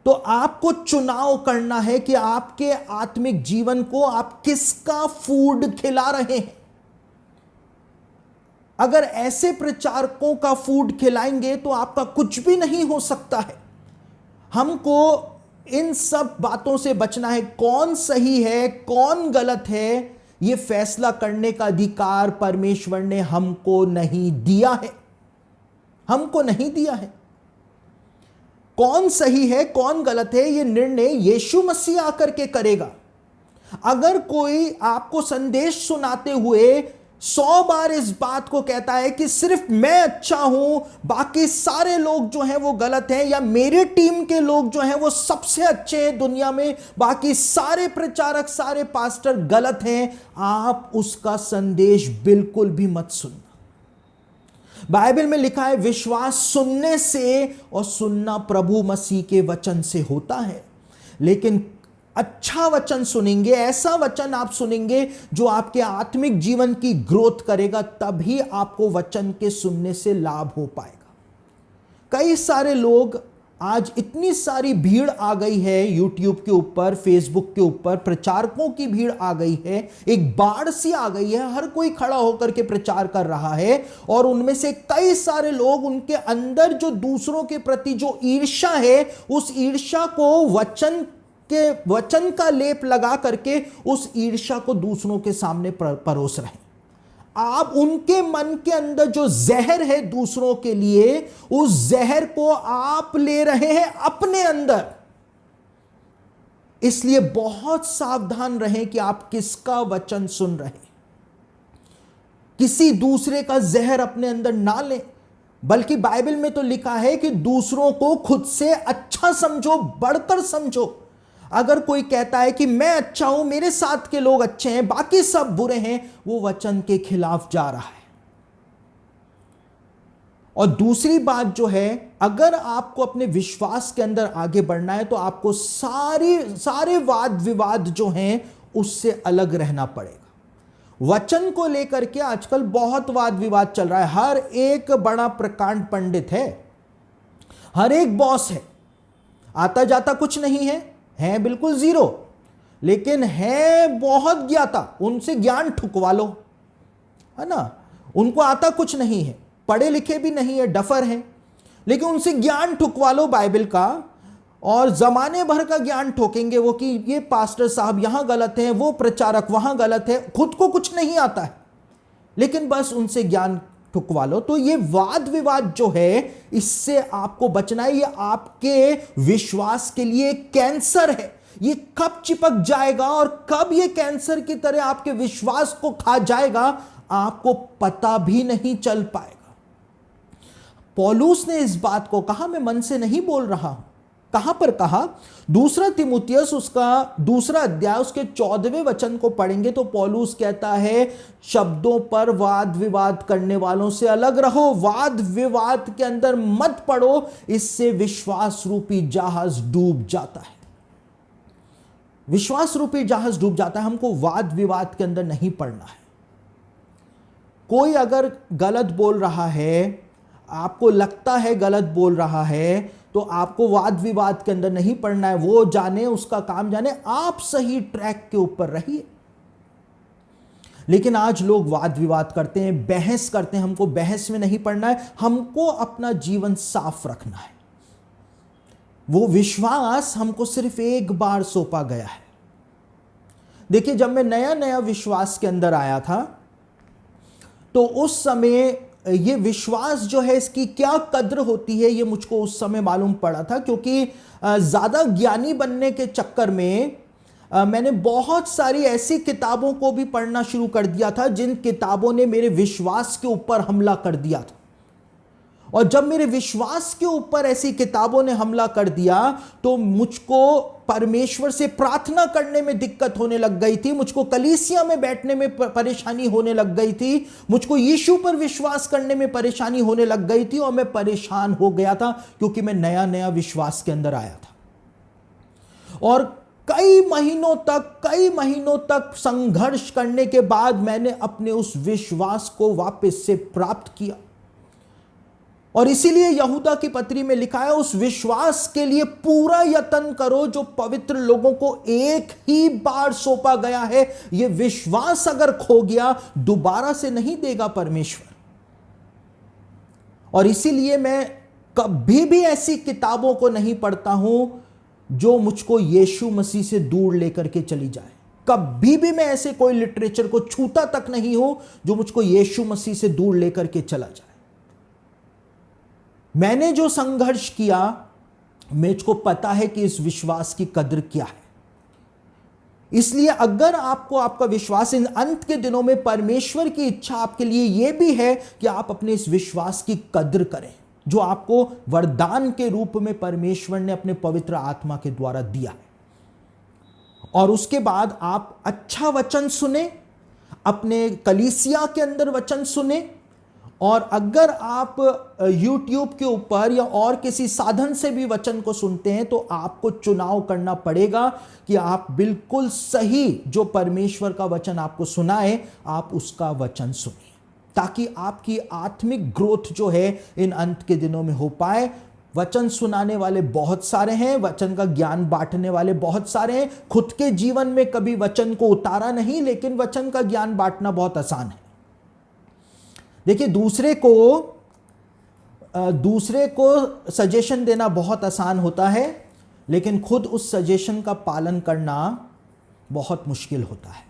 तो आपको चुनाव करना है कि आपके आत्मिक जीवन को आप किसका फूड खिला रहे हैं। अगर ऐसे प्रचारकों का फूड खिलाएंगे तो आपका कुछ भी नहीं हो सकता है। हमको इन सब बातों से बचना है। कौन सही है, कौन गलत है, यह फैसला करने का अधिकार परमेश्वर ने हमको नहीं दिया है, हमको नहीं दिया है। कौन सही है, कौन गलत है, यह निर्णय यीशु मसीह आकर के करेगा। अगर कोई आपको संदेश सुनाते हुए 100 बार इस बात को कहता है कि सिर्फ मैं अच्छा हूं, बाकी सारे लोग जो हैं वो गलत हैं, या मेरे टीम के लोग जो हैं वो सबसे अच्छे हैं दुनिया में, बाकी सारे प्रचारक, सारे पास्टर गलत हैं, आप उसका संदेश बिल्कुल भी मत सुनना। बाइबल में लिखा है विश्वास सुनने से और सुनना प्रभु मसीह के वचन से होता है। लेकिन अच्छा वचन सुनेंगे, ऐसा वचन आप सुनेंगे जो आपके आत्मिक जीवन की ग्रोथ करेगा, तभी आपको वचन के सुनने से लाभ हो पाएगा। कई सारे लोग, आज इतनी सारी भीड़ आ गई है YouTube के ऊपर, फेसबुक के ऊपर, प्रचारकों की भीड़ आ गई है, एक बाढ़ सी आ गई है, हर कोई खड़ा होकर के प्रचार कर रहा है, और उनमें से कई सारे लोग, उनके अंदर जो दूसरों के प्रति जो ईर्ष्या है, उस ईर्ष्या को वचन का लेप लगा करके उस ईर्ष्या को दूसरों के सामने परोस रहे हैं। आप उनके मन के अंदर जो जहर है दूसरों के लिए, उस जहर को आप ले रहे हैं अपने अंदर। इसलिए बहुत सावधान रहें कि आप किसका वचन सुन रहे हैं। किसी दूसरे का जहर अपने अंदर ना लें, बल्कि बाइबल में तो लिखा है कि दूसरों को खुद से अच्छा समझो, बढ़कर समझो। अगर कोई कहता है कि मैं अच्छा हूं, मेरे साथ के लोग अच्छे हैं, बाकी सब बुरे हैं, वो वचन के खिलाफ जा रहा है। और दूसरी बात जो है, अगर आपको अपने विश्वास के अंदर आगे बढ़ना है तो आपको सारे वाद विवाद जो हैं उससे अलग रहना पड़ेगा। वचन को लेकर के आजकल बहुत वाद विवाद चल रहा है। हर एक बड़ा प्रकांड पंडित है, हर एक बॉस है, आता जाता कुछ नहीं है बिल्कुल जीरो, लेकिन है बहुत ज्ञाता, उनसे ज्ञान ठुकवा लो, है ना। उनको आता कुछ नहीं है, पढ़े लिखे भी नहीं है, डफर है, लेकिन उनसे ज्ञान ठुकवा लो बाइबल का, और जमाने भर का ज्ञान ठोकेंगे वो कि ये पास्टर साहब यहां गलत है, वो प्रचारक वहां गलत है। खुद को कुछ नहीं आता है, लेकिन बस उनसे ज्ञान ठुकवा लो। तो ये वाद विवाद जो है, इससे आपको बचना है। ये आपके विश्वास के लिए कैंसर है, ये कब चिपक जाएगा और कब ये कैंसर की तरह आपके विश्वास को खा जाएगा, आपको पता भी नहीं चल पाएगा। पौलुस ने इस बात को कहा, मैं मन से नहीं बोल रहा हूं। कहां पर कहा? दूसरा तिमुथियुस उसका दूसरा अध्याय उसके 14वें वचन को पढ़ेंगे तो पौलुस कहता है, शब्दों पर वाद विवाद करने वालों से अलग रहो, वाद विवाद के अंदर मत पड़ो, इससे विश्वास रूपी जहाज डूब जाता है। विश्वास रूपी जहाज डूब जाता है। हमको वाद विवाद के अंदर नहीं पड़ना है। कोई अगर गलत बोल रहा है, आपको लगता है गलत बोल रहा है, तो आपको वाद विवाद के अंदर नहीं पड़ना है। वो जाने, उसका काम जाने, आप सही ट्रैक के ऊपर रहिए। लेकिन आज लोग वाद विवाद करते हैं, बहस करते हैं। हमको बहस में नहीं पड़ना है, हमको अपना जीवन साफ रखना है। वो विश्वास हमको सिर्फ एक बार सौंपा गया है। देखिए, जब मैं नया नया विश्वास के अंदर आया था तो उस समय ये विश्वास जो है, इसकी क्या कद्र होती है, ये मुझको उस समय मालूम पड़ा था। क्योंकि ज़्यादा ज्ञानी बनने के चक्कर में मैंने बहुत सारी ऐसी किताबों को भी पढ़ना शुरू कर दिया था जिन किताबों ने मेरे विश्वास के ऊपर हमला कर दिया था। और जब मेरे विश्वास के ऊपर ऐसी किताबों ने हमला कर दिया तो मुझको परमेश्वर से प्रार्थना करने में दिक्कत होने लग गई थी, मुझको कलीसिया में बैठने में परेशानी होने लग गई थी, मुझको यीशु पर विश्वास करने में परेशानी होने लग गई थी और मैं परेशान हो गया था क्योंकि मैं नया नया विश्वास के अंदर आया था। और कई महीनों तक संघर्ष करने के बाद मैंने अपने उस विश्वास को वापस से प्राप्त किया। और इसीलिए यहूदा की पत्री में लिखा है, उस विश्वास के लिए पूरा यत्न करो जो पवित्र लोगों को एक ही बार सौंपा गया है। यह विश्वास अगर खो गया, दोबारा से नहीं देगा परमेश्वर। और इसीलिए मैं कभी भी ऐसी किताबों को नहीं पढ़ता हूं जो मुझको यीशु मसीह से दूर लेकर के चली जाए। कभी भी मैं ऐसे कोई लिटरेचर को छूता तक नहीं हूं जो मुझको यीशु मसीह से दूर लेकर के चला जाए। मैंने जो संघर्ष किया, मुझको पता है कि इस विश्वास की कद्र क्या है। इसलिए अगर आपको आपका विश्वास इन अंत के दिनों में, परमेश्वर की इच्छा आपके लिए यह भी है कि आप अपने इस विश्वास की कद्र करें जो आपको वरदान के रूप में परमेश्वर ने अपने पवित्र आत्मा के द्वारा दिया है। और उसके बाद आप अच्छा वचन सुने, अपने कलीसिया के अंदर वचन सुने। और अगर आप YouTube के ऊपर या और किसी साधन से भी वचन को सुनते हैं तो आपको चुनाव करना पड़ेगा कि आप बिल्कुल सही जो परमेश्वर का वचन आपको सुनाए, आप उसका वचन सुनिए, ताकि आपकी आत्मिक ग्रोथ जो है इन अंत के दिनों में हो पाए। वचन सुनाने वाले बहुत सारे हैं, वचन का ज्ञान बांटने वाले बहुत सारे हैं। खुद के जीवन में कभी वचन को उतारा नहीं, लेकिन वचन का ज्ञान बांटना बहुत आसान है। देखिए, दूसरे को सजेशन देना बहुत आसान होता है, लेकिन खुद उस सजेशन का पालन करना बहुत मुश्किल होता है।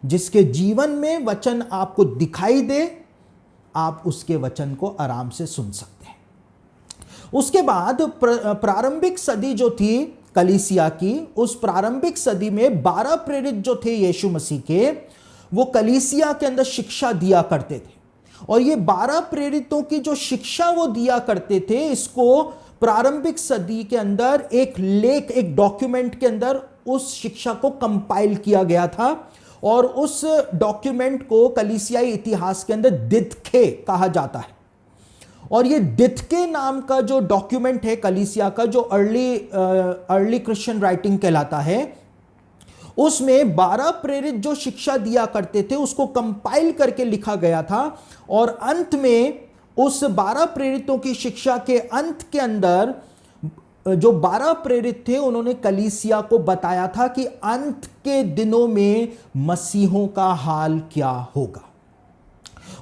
जिसके जीवन में वचन आपको दिखाई दे, आप उसके वचन को आराम से सुन सकते हैं। उसके बाद प्रारंभिक सदी जो थी कलीसिया की, उस प्रारंभिक सदी में 12 प्रेरित जो थे यीशु मसीह के, वो कलीसिया के अंदर शिक्षा दिया करते थे। और ये 12 प्रेरितों की जो शिक्षा वो दिया करते थे, इसको प्रारंभिक सदी के अंदर एक लेख, एक डॉक्यूमेंट के अंदर उस शिक्षा को कंपाइल किया गया था। और उस डॉक्यूमेंट को कलीसियाई इतिहास के अंदर दिदखे कहा जाता है। और ये दिदखे नाम का जो डॉक्यूमेंट है कलीसिया का, जो अर्ली क्रिश्चियन राइटिंग कहलाता है, उसमें 12 प्रेरित जो शिक्षा दिया करते थे उसको कंपाइल करके लिखा गया था। और अंत में उस 12 प्रेरितों की शिक्षा के अंत के अंदर जो 12 प्रेरित थे, उन्होंने कलीसिया को बताया था कि अंत के दिनों में मसीहों का हाल क्या होगा।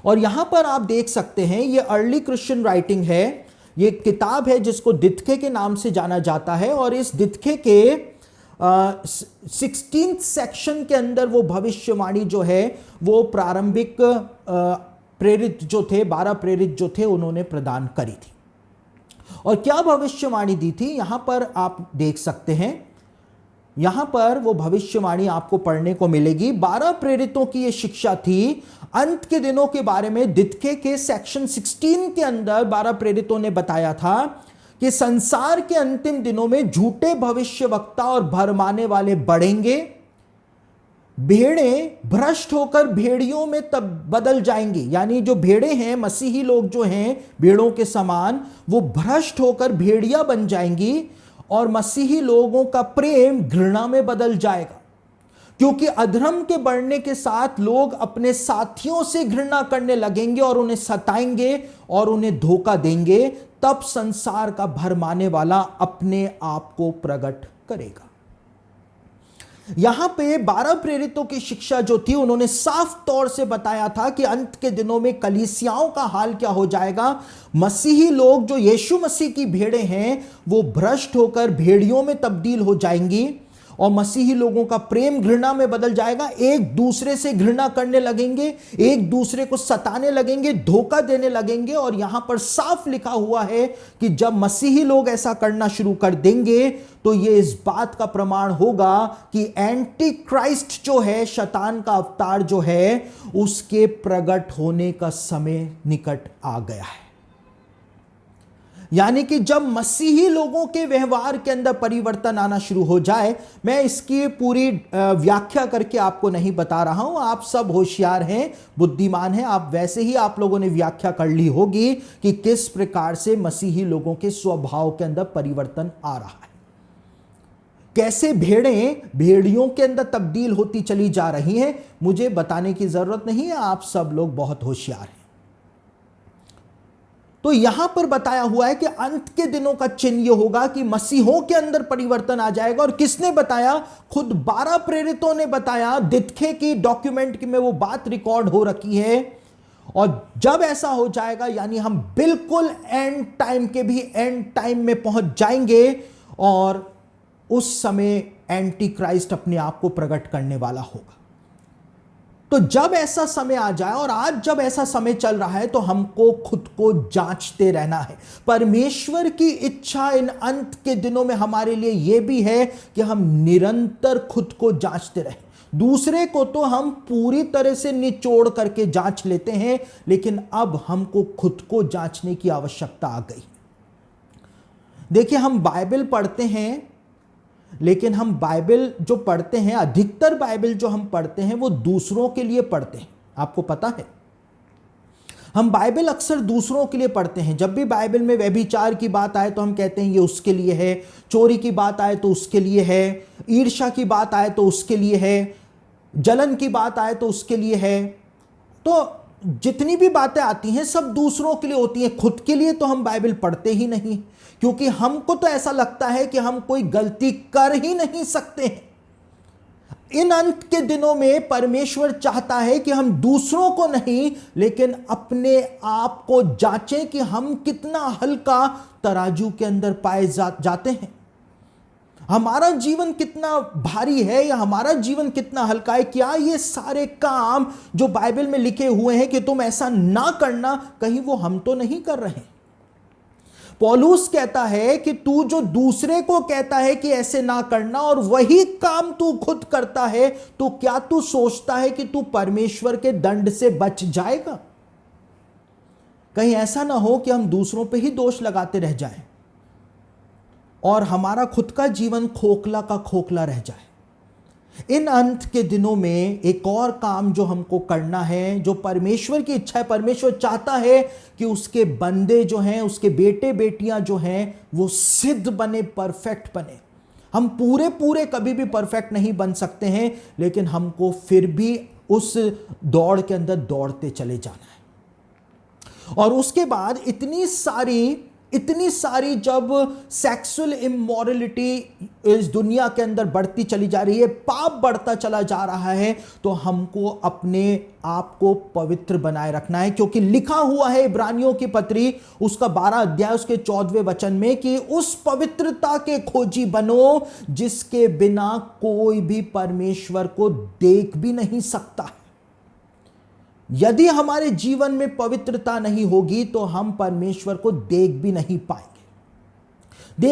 और यहां पर आप देख सकते हैं, ये अर्ली क्रिश्चियन राइटिंग है, ये किताब है जिसको दिदखे के नाम से जाना जाता है। और इस दिदखे के 16th सेक्शन के अंदर वो भविष्यवाणी जो है वो प्रारंभिक प्रेरित जो थे, 12 प्रेरित जो थे, उन्होंने प्रदान करी थी। और क्या भविष्यवाणी दी थी, यहां पर आप देख सकते हैं। यहां पर वो भविष्यवाणी आपको पढ़ने को मिलेगी। 12 प्रेरितों की ये शिक्षा थी अंत के दिनों के बारे में। दितके के सेक्शन 16 के अंदर 12 प्रेरितों ने बताया था कि संसार के अंतिम दिनों में झूठे भविष्यवक्ता और भरमाने वाले बढ़ेंगे, भेड़ें भ्रष्ट होकर भेड़ियों में तब बदल जाएंगी। यानी जो भेड़े हैं, मसीही लोग जो हैं भेड़ों के समान, वो भ्रष्ट होकर भेड़िया बन जाएंगी और मसीही लोगों का प्रेम घृणा में बदल जाएगा, क्योंकि अधर्म के बढ़ने के साथ लोग अपने साथियों से घृणा करने लगेंगे और उन्हें सताएंगे और उन्हें धोखा देंगे। तब संसार का भरमाने वाला अपने आप को प्रकट करेगा। यहां पे 12 प्रेरितों की शिक्षा जो थी, उन्होंने साफ तौर से बताया था कि अंत के दिनों में कलीसियाओं का हाल क्या हो जाएगा। मसीही लोग जो यीशु मसीह की भेड़ें हैं, वो भ्रष्ट होकर भेड़ियों में तब्दील हो जाएंगी और मसीही लोगों का प्रेम घृणा में बदल जाएगा। एक दूसरे से घृणा करने लगेंगे, एक दूसरे को सताने लगेंगे, धोखा देने लगेंगे। और यहां पर साफ लिखा हुआ है कि जब मसीही लोग ऐसा करना शुरू कर देंगे तो ये इस बात का प्रमाण होगा कि एंटी क्राइस्ट जो है, शैतान का अवतार जो है, उसके प्रकट होने का समय निकट आ गया है। यानी कि जब मसीही लोगों के व्यवहार के अंदर परिवर्तन आना शुरू हो जाए, मैं इसकी पूरी व्याख्या करके आपको नहीं बता रहा हूं, आप सब होशियार हैं, बुद्धिमान हैं, आप वैसे ही आप लोगों ने व्याख्या कर ली होगी कि किस प्रकार से मसीही लोगों के स्वभाव के अंदर परिवर्तन आ रहा है, कैसे भेड़ें भेड़ियों के अंदर तब्दील होती चली जा रही हैं। मुझे बताने की जरूरत नहीं है, आप सब लोग बहुत होशियार हैं। तो यहां पर बताया हुआ है कि अंत के दिनों का चिन्ह यह होगा कि मसीहों के अंदर परिवर्तन आ जाएगा। और किसने बताया? खुद 12 प्रेरितों ने बताया। दितके की डॉक्यूमेंट में वो बात रिकॉर्ड हो रखी है। और जब ऐसा हो जाएगा, यानी हम बिल्कुल एंड टाइम के भी एंड टाइम में पहुंच जाएंगे और उस समय एंटी क्राइस्ट अपने आप को प्रकट करने वाला होगा। तो जब ऐसा समय आ जाए, और आज जब ऐसा समय चल रहा है, तो हमको खुद को जांचते रहना है। परमेश्वर की इच्छा इन अंत के दिनों में हमारे लिए यह भी है कि हम निरंतर खुद को जांचते रहें। दूसरे को तो हम पूरी तरह से निचोड़ करके जांच लेते हैं, लेकिन अब हमको खुद को जांचने की आवश्यकता आ गई। देखिए, हम बाइबल पढ़ते हैं, लेकिन हम बाइबल जो पढ़ते हैं, अधिकतर बाइबल जो हम पढ़ते हैं वो दूसरों के लिए पढ़ते हैं। आपको पता है, हम बाइबल अक्सर दूसरों के लिए पढ़ते हैं। जब भी बाइबल में व्यभिचार की बात आए तो हम कहते हैं ये उसके लिए है, चोरी की बात आए तो उसके लिए है, ईर्ष्या की बात आए तो उसके लिए है, जलन की बात आए तो उसके लिए है। तो जितनी भी बातें आती हैं सब दूसरों के लिए होती हैं, खुद के लिए तो हम बाइबल पढ़ते ही नहीं, क्योंकि हमको तो ऐसा लगता है कि हम कोई गलती कर ही नहीं सकते हैं। इन अंत के दिनों में परमेश्वर चाहता है कि हम दूसरों को नहीं, लेकिन अपने आप को जांचें कि हम कितना हल्का तराजू के अंदर पाए जाते हैं। हमारा जीवन कितना भारी है या हमारा जीवन कितना हल्का है। क्या ये सारे काम जो बाइबल में लिखे हुए हैं कि तुम ऐसा ना करना, कहीं वो हम तो नहीं कर रहे हैं? पौलुस कहता है कि तू जो दूसरे को कहता है कि ऐसे ना करना और वही काम तू खुद करता है, तो क्या तू सोचता है कि तू परमेश्वर के दंड से बच जाएगा? कहीं ऐसा ना हो कि हम दूसरों पे ही दोष लगाते रह जाएं और हमारा खुद का जीवन खोखला का खोखला रह जाए। इन अंत के दिनों में एक और काम जो हमको करना है, जो परमेश्वर की इच्छा है, परमेश्वर चाहता है कि उसके बंदे जो हैं, उसके बेटे बेटियां जो हैं, वो सिद्ध बने, परफेक्ट बने। हम पूरे कभी भी परफेक्ट नहीं बन सकते हैं, लेकिन हमको फिर भी उस दौड़ के अंदर दौड़ते चले जाना है। और उसके बाद इतनी सारी जब सेक्सुअल इमोरलिटी इस दुनिया के अंदर बढ़ती चली जा रही है, पाप बढ़ता चला जा रहा है, तो हमको अपने आप को पवित्र बनाए रखना है। क्योंकि लिखा हुआ है इब्रानियों की पत्री उसका 12 अध्याय उसके 14वें वचन में कि उस पवित्रता के खोजी बनो जिसके बिना कोई भी परमेश्वर को देख भी नहीं सकता। यदि हमारे जीवन में पवित्रता नहीं होगी तो हम परमेश्वर को देख भी नहीं पाएंगे।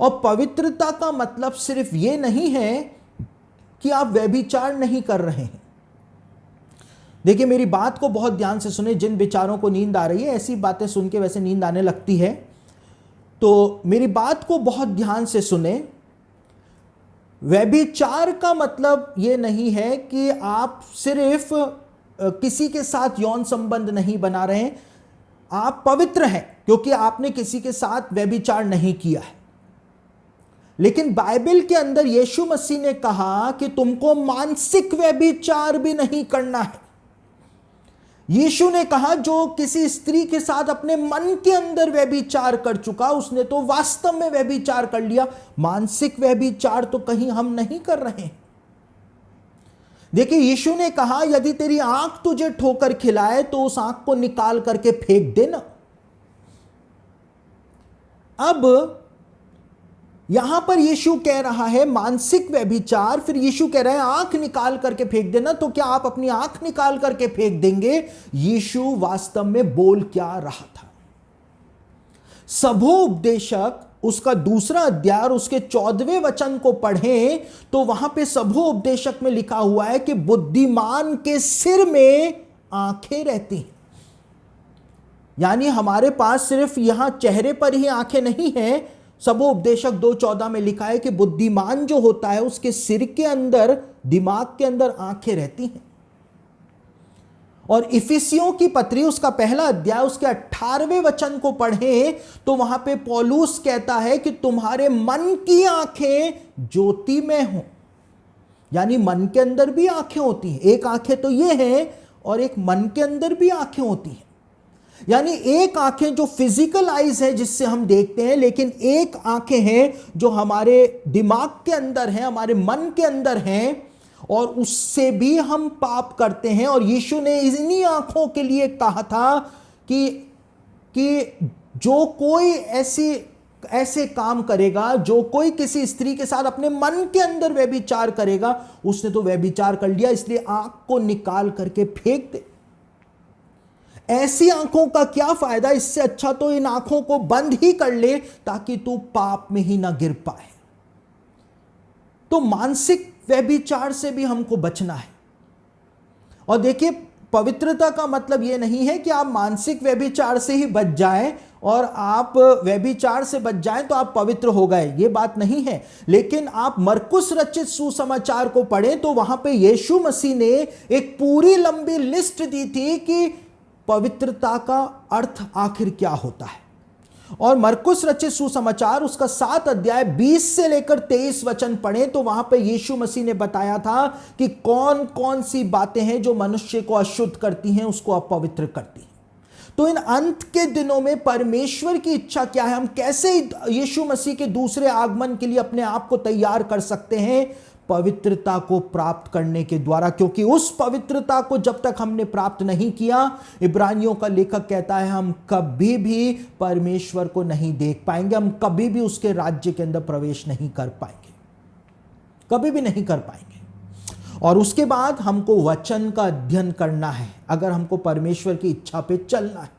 और पवित्रता का मतलब सिर्फ ये नहीं है कि आप व्यभिचार नहीं कर रहे हैं। देखिए, मेरी बात को बहुत ध्यान से सुने। जिन विचारों को नींद आ रही है, ऐसी बातें सुन के वैसे नींद आने लगती है, तो मेरी बात को बहुत ध्यान से सुने। व्यभिचार का मतलब यह नहीं है कि आप सिर्फ किसी के साथ यौन संबंध नहीं बना रहे हैं। आप पवित्र हैं क्योंकि आपने किसी के साथ व्यभिचार नहीं किया है। लेकिन बाइबल के अंदर यीशु मसीह ने कहा कि तुमको मानसिक व्यभिचार भी नहीं करना है। यीशु ने कहा, जो किसी स्त्री के साथ अपने मन के अंदर व्यभिचार कर चुका, उसने तो वास्तव में व्यभिचार कर लिया। मानसिक व्यभिचार तो कहीं हम नहीं कर रहे हैं। देखिए, यीशु ने कहा, यदि तेरी आंख तुझे ठोकर खिलाए तो उस आंख को निकाल करके फेंक देना। अब यहां पर यीशु कह रहा है मानसिक व्यभिचार, फिर यीशु कह रहा है आंख निकाल करके फेंक देना। तो क्या आप अपनी आंख निकाल करके फेंक देंगे? यीशु वास्तव में बोल क्या रहा था? सभोपदेशक उसका 2 अध्याय और उसके 14वें वचन को पढ़ें तो वहां पे सभोपदेशक में लिखा हुआ है कि बुद्धिमान के सिर में आंखें रहती हैं। यानी हमारे पास सिर्फ यहां चेहरे पर ही आंखें नहीं हैं। सभोपदेशक 2:14 में लिखा है कि बुद्धिमान जो होता है उसके सिर के अंदर, दिमाग के अंदर आंखें रहती हैं। और इफिसियों की पत्री उसका 1 अध्याय उसके 18वें वचन को पढ़ें तो वहां पे पौलुस कहता है कि तुम्हारे मन की आंखें ज्योतिमय हो। यानी मन के अंदर भी आंखें होती हैं। एक आंखें तो ये हैं और एक मन के अंदर भी आंखें होती हैं। यानी एक आंखें जो फिजिकल आईज है जिससे हम देखते हैं, लेकिन एक आंखें हैं जो हमारे दिमाग के अंदर हैं, हमारे मन के अंदर हैं, और उससे भी हम पाप करते हैं। और यीशु ने इन्हीं आंखों के लिए कहा था कि जो कोई ऐसे काम करेगा, जो कोई किसी स्त्री के साथ अपने मन के अंदर व्यभिचार करेगा, उसने तो व्यभिचार कर लिया, इसलिए आंख को निकाल करके फेंक दे। ऐसी आंखों का क्या फायदा? इससे अच्छा तो इन आंखों को बंद ही कर ले ताकि तू पाप में ही ना गिर पाए। तो मानसिक व्यभिचार से भी हमको बचना है। और देखिए, पवित्रता का मतलब यह नहीं है कि आप मानसिक व्यभिचार से ही बच जाएं और आप व्यभिचार से बच जाएं तो आप पवित्र हो गए, ये बात नहीं है। लेकिन आप मरकुस रचित सुसमाचार को पढ़ें तो वहां पे यीशु मसीह ने एक पूरी लंबी लिस्ट दी थी कि पवित्रता का अर्थ आखिर क्या होता है। और मरकुस रचित सुसमाचार उसका 7 अध्याय 20 से लेकर 23 वचन पढ़ें तो वहां पे यीशु मसीह ने बताया था कि कौन कौन सी बातें हैं जो मनुष्य को अशुद्ध करती हैं, उसको अपवित्र करती हैं। तो इन अंत के दिनों में परमेश्वर की इच्छा क्या है? हम कैसे यीशु मसीह के दूसरे आगमन के लिए अपने आप को तैयार कर सकते हैं? पवित्रता को प्राप्त करने के द्वारा। क्योंकि उस पवित्रता को जब तक हमने प्राप्त नहीं किया, इब्रानियों का लेखक कहता है, हम कभी भी परमेश्वर को नहीं देख पाएंगे, हम कभी भी उसके राज्य के अंदर प्रवेश नहीं कर पाएंगे, कभी भी नहीं कर पाएंगे। और उसके बाद हमको वचन का अध्ययन करना है अगर हमको परमेश्वर की इच्छा पे चलना है।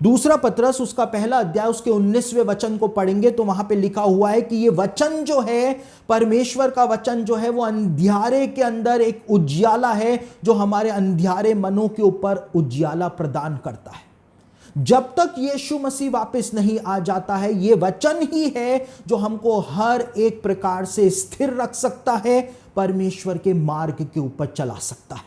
2 पतरस उसका 1 अध्याय उसके 19वें वचन को पढ़ेंगे तो वहां पे लिखा हुआ है कि ये वचन जो है, परमेश्वर का वचन जो है, वो अंधियारे के अंदर एक उजियाला है जो हमारे अंधियारे मनों के ऊपर उजियाला प्रदान करता है। जब तक यीशु मसीह वापस नहीं आ जाता है, ये वचन ही है जो हमको हर एक प्रकार से स्थिर रख सकता है, परमेश्वर के मार्ग के ऊपर चला सकता है।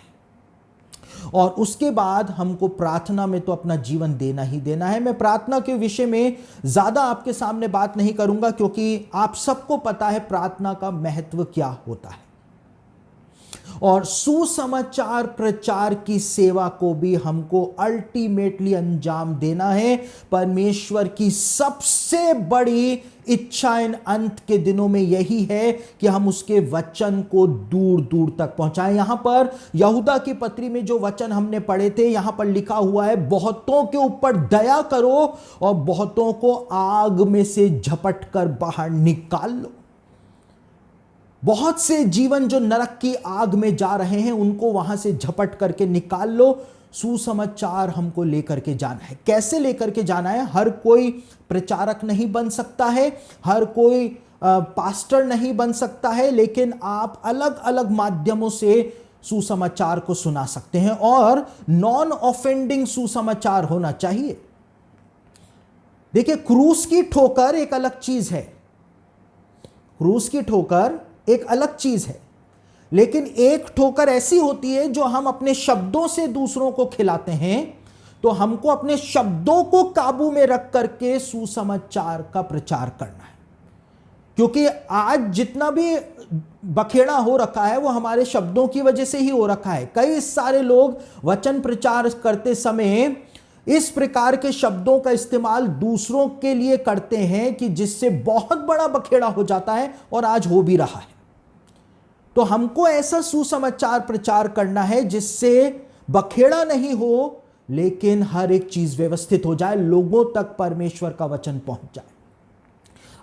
और उसके बाद हमको प्रार्थना में तो अपना जीवन देना ही देना है। मैं प्रार्थना के विषय में ज्यादा आपके सामने बात नहीं करूंगा क्योंकि आप सबको पता है प्रार्थना का महत्व क्या होता है। और सुसमाचार प्रचार की सेवा को भी हमको अल्टीमेटली अंजाम देना है। परमेश्वर की सबसे बड़ी इच्छा इन अंत के दिनों में यही है कि हम उसके वचन को दूर दूर तक पहुंचाएं। यहां पर यहूदा की पत्री में जो वचन हमने पढ़े थे, यहां पर लिखा हुआ है, बहुतों के ऊपर दया करो और बहुतों को आग में से झपट कर बाहर निकाल लो। बहुत से जीवन जो नरक की आग में जा रहे हैं, उनको वहां से झपट करके निकाल लो। सुसमाचार हमको लेकर के जाना है। कैसे लेकर के जाना है? हर कोई प्रचारक नहीं बन सकता है, हर कोई पास्टर नहीं बन सकता है, लेकिन आप अलग अलग माध्यमों से सुसमाचार को सुना सकते हैं और नॉन ऑफेंडिंग सुसमाचार होना चाहिए। देखिए, क्रूस की ठोकर एक अलग चीज है, क्रूस की ठोकर एक अलग चीज है, लेकिन एक ठोकर ऐसी होती है जो हम अपने शब्दों से दूसरों को खिलाते हैं। तो हमको अपने शब्दों को काबू में रख करके सुसमाचार का प्रचार करना है, क्योंकि आज जितना भी बखेड़ा हो रखा है वो हमारे शब्दों की वजह से ही हो रखा है। कई सारे लोग वचन प्रचार करते समय इस प्रकार के शब्दों का इस्तेमाल दूसरों के लिए करते हैं कि जिससे बहुत बड़ा बखेड़ा हो जाता है, और आज हो भी रहा है। तो हमको ऐसा सुसमाचार प्रचार करना है जिससे बखेड़ा नहीं हो, लेकिन हर एक चीज व्यवस्थित हो जाए, लोगों तक परमेश्वर का वचन पहुंच जाए।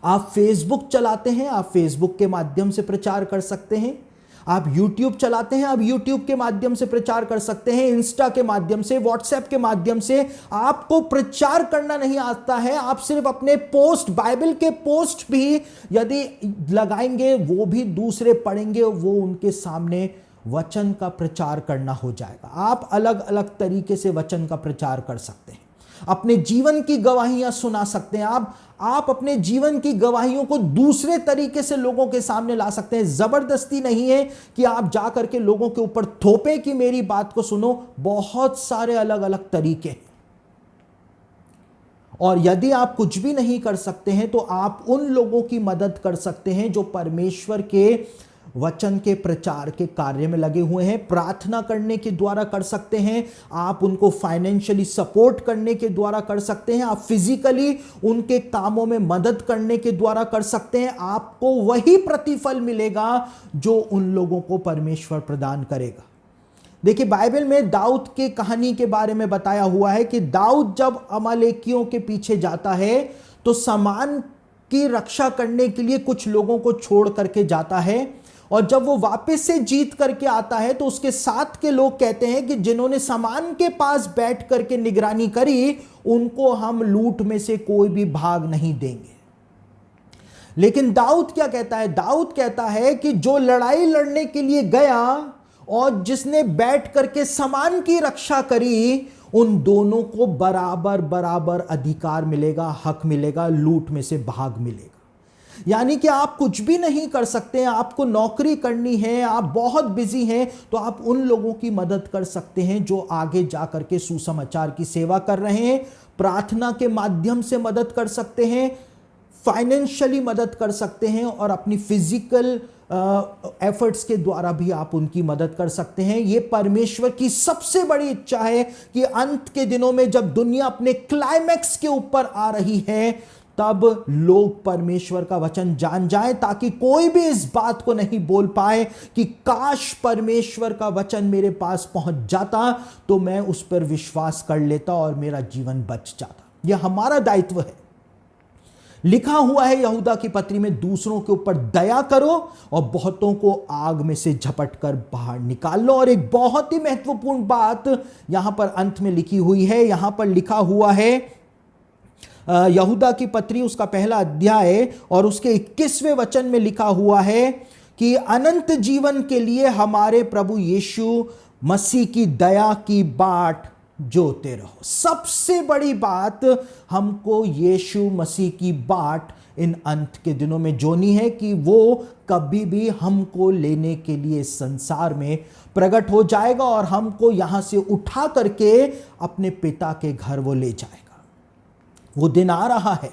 आप फेसबुक चलाते हैं, आप फेसबुक के माध्यम से प्रचार कर सकते हैं। आप यूट्यूब चलाते हैं, आप यूट्यूब के माध्यम से प्रचार कर सकते हैं। इंस्टा के माध्यम से, व्हाट्सएप के माध्यम से। आपको प्रचार करना नहीं आता है, आप सिर्फ अपने पोस्ट, बाइबल के पोस्ट भी यदि लगाएंगे, वो भी दूसरे पढ़ेंगे, वो उनके सामने वचन का प्रचार करना हो जाएगा। आप अलग अलग तरीके से वचन का प्रचार कर सकते हैं, अपने जीवन की गवाहियां सुना सकते हैं। आप अपने जीवन की गवाहियों को दूसरे तरीके से लोगों के सामने ला सकते हैं। जबरदस्ती नहीं है कि आप जा करके लोगों के ऊपर थोपे कि मेरी बात को सुनो। बहुत सारे अलग अलग तरीके हैं। और यदि आप कुछ भी नहीं कर सकते हैं तो आप उन लोगों की मदद कर सकते हैं जो परमेश्वर के वचन के प्रचार के कार्य में लगे हुए हैं। प्रार्थना करने के द्वारा कर सकते हैं, आप उनको फाइनेंशियली सपोर्ट करने के द्वारा कर सकते हैं, आप फिजिकली उनके कामों में मदद करने के द्वारा कर सकते हैं। आपको वही प्रतिफल मिलेगा जो उन लोगों को परमेश्वर प्रदान करेगा। देखिए, बाइबल में दाऊद की कहानी के बारे में बताया हुआ है कि दाऊद जब अमालेकियों के पीछे जाता है तो सामान की रक्षा करने के लिए कुछ लोगों को छोड़ करके जाता है, और जब वो वापस से जीत करके आता है तो उसके साथ के लोग कहते हैं कि जिन्होंने सामान के पास बैठ करके निगरानी करी, उनको हम लूट में से कोई भी भाग नहीं देंगे। लेकिन दाऊद क्या कहता है? दाऊद कहता है कि जो लड़ाई लड़ने के लिए गया और जिसने बैठ करके सामान की रक्षा करी, उन दोनों को बराबर बराबर अधिकार मिलेगा, हक मिलेगा, लूट में से भाग मिलेगा। यानी कि आप कुछ भी नहीं कर सकते हैं, आपको नौकरी करनी है, आप बहुत बिजी हैं, तो आप उन लोगों की मदद कर सकते हैं जो आगे जाकर के सुसमाचार की सेवा कर रहे हैं। प्रार्थना के माध्यम से मदद कर सकते हैं, फाइनेंशियली मदद कर सकते हैं, और अपनी फिजिकल एफर्ट्स के द्वारा भी आप उनकी मदद कर सकते हैं। यह परमेश्वर की सबसे बड़ी इच्छा है कि अंत के दिनों में जब दुनिया अपने क्लाइमैक्स के ऊपर आ रही है, तब लोग परमेश्वर का वचन जान जाएं, ताकि कोई भी इस बात को नहीं बोल पाए कि काश परमेश्वर का वचन मेरे पास पहुंच जाता तो मैं उस पर विश्वास कर लेता और मेरा जीवन बच जाता। यह हमारा दायित्व है। लिखा हुआ है यहूदा की पत्री में, दूसरों के ऊपर दया करो और बहुतों को आग में से झपट कर बाहर निकाल लो। और एक बहुत ही महत्वपूर्ण बात यहां पर अंत में लिखी हुई है। यहां पर लिखा हुआ है यहूदा की पत्री उसका पहला अध्याय और उसके 21वें वचन में लिखा हुआ है कि अनंत जीवन के लिए हमारे प्रभु यीशु मसीह की दया की बाट जोते रहो। सबसे बड़ी बात, हमको यीशु मसीह की बाट इन अंत के दिनों में जोनी है कि वो कभी भी हमको लेने के लिए संसार में प्रकट हो जाएगा और हमको यहां से उठा करके अपने पिता के घर वो ले जाएगा। वो दिन आ रहा है,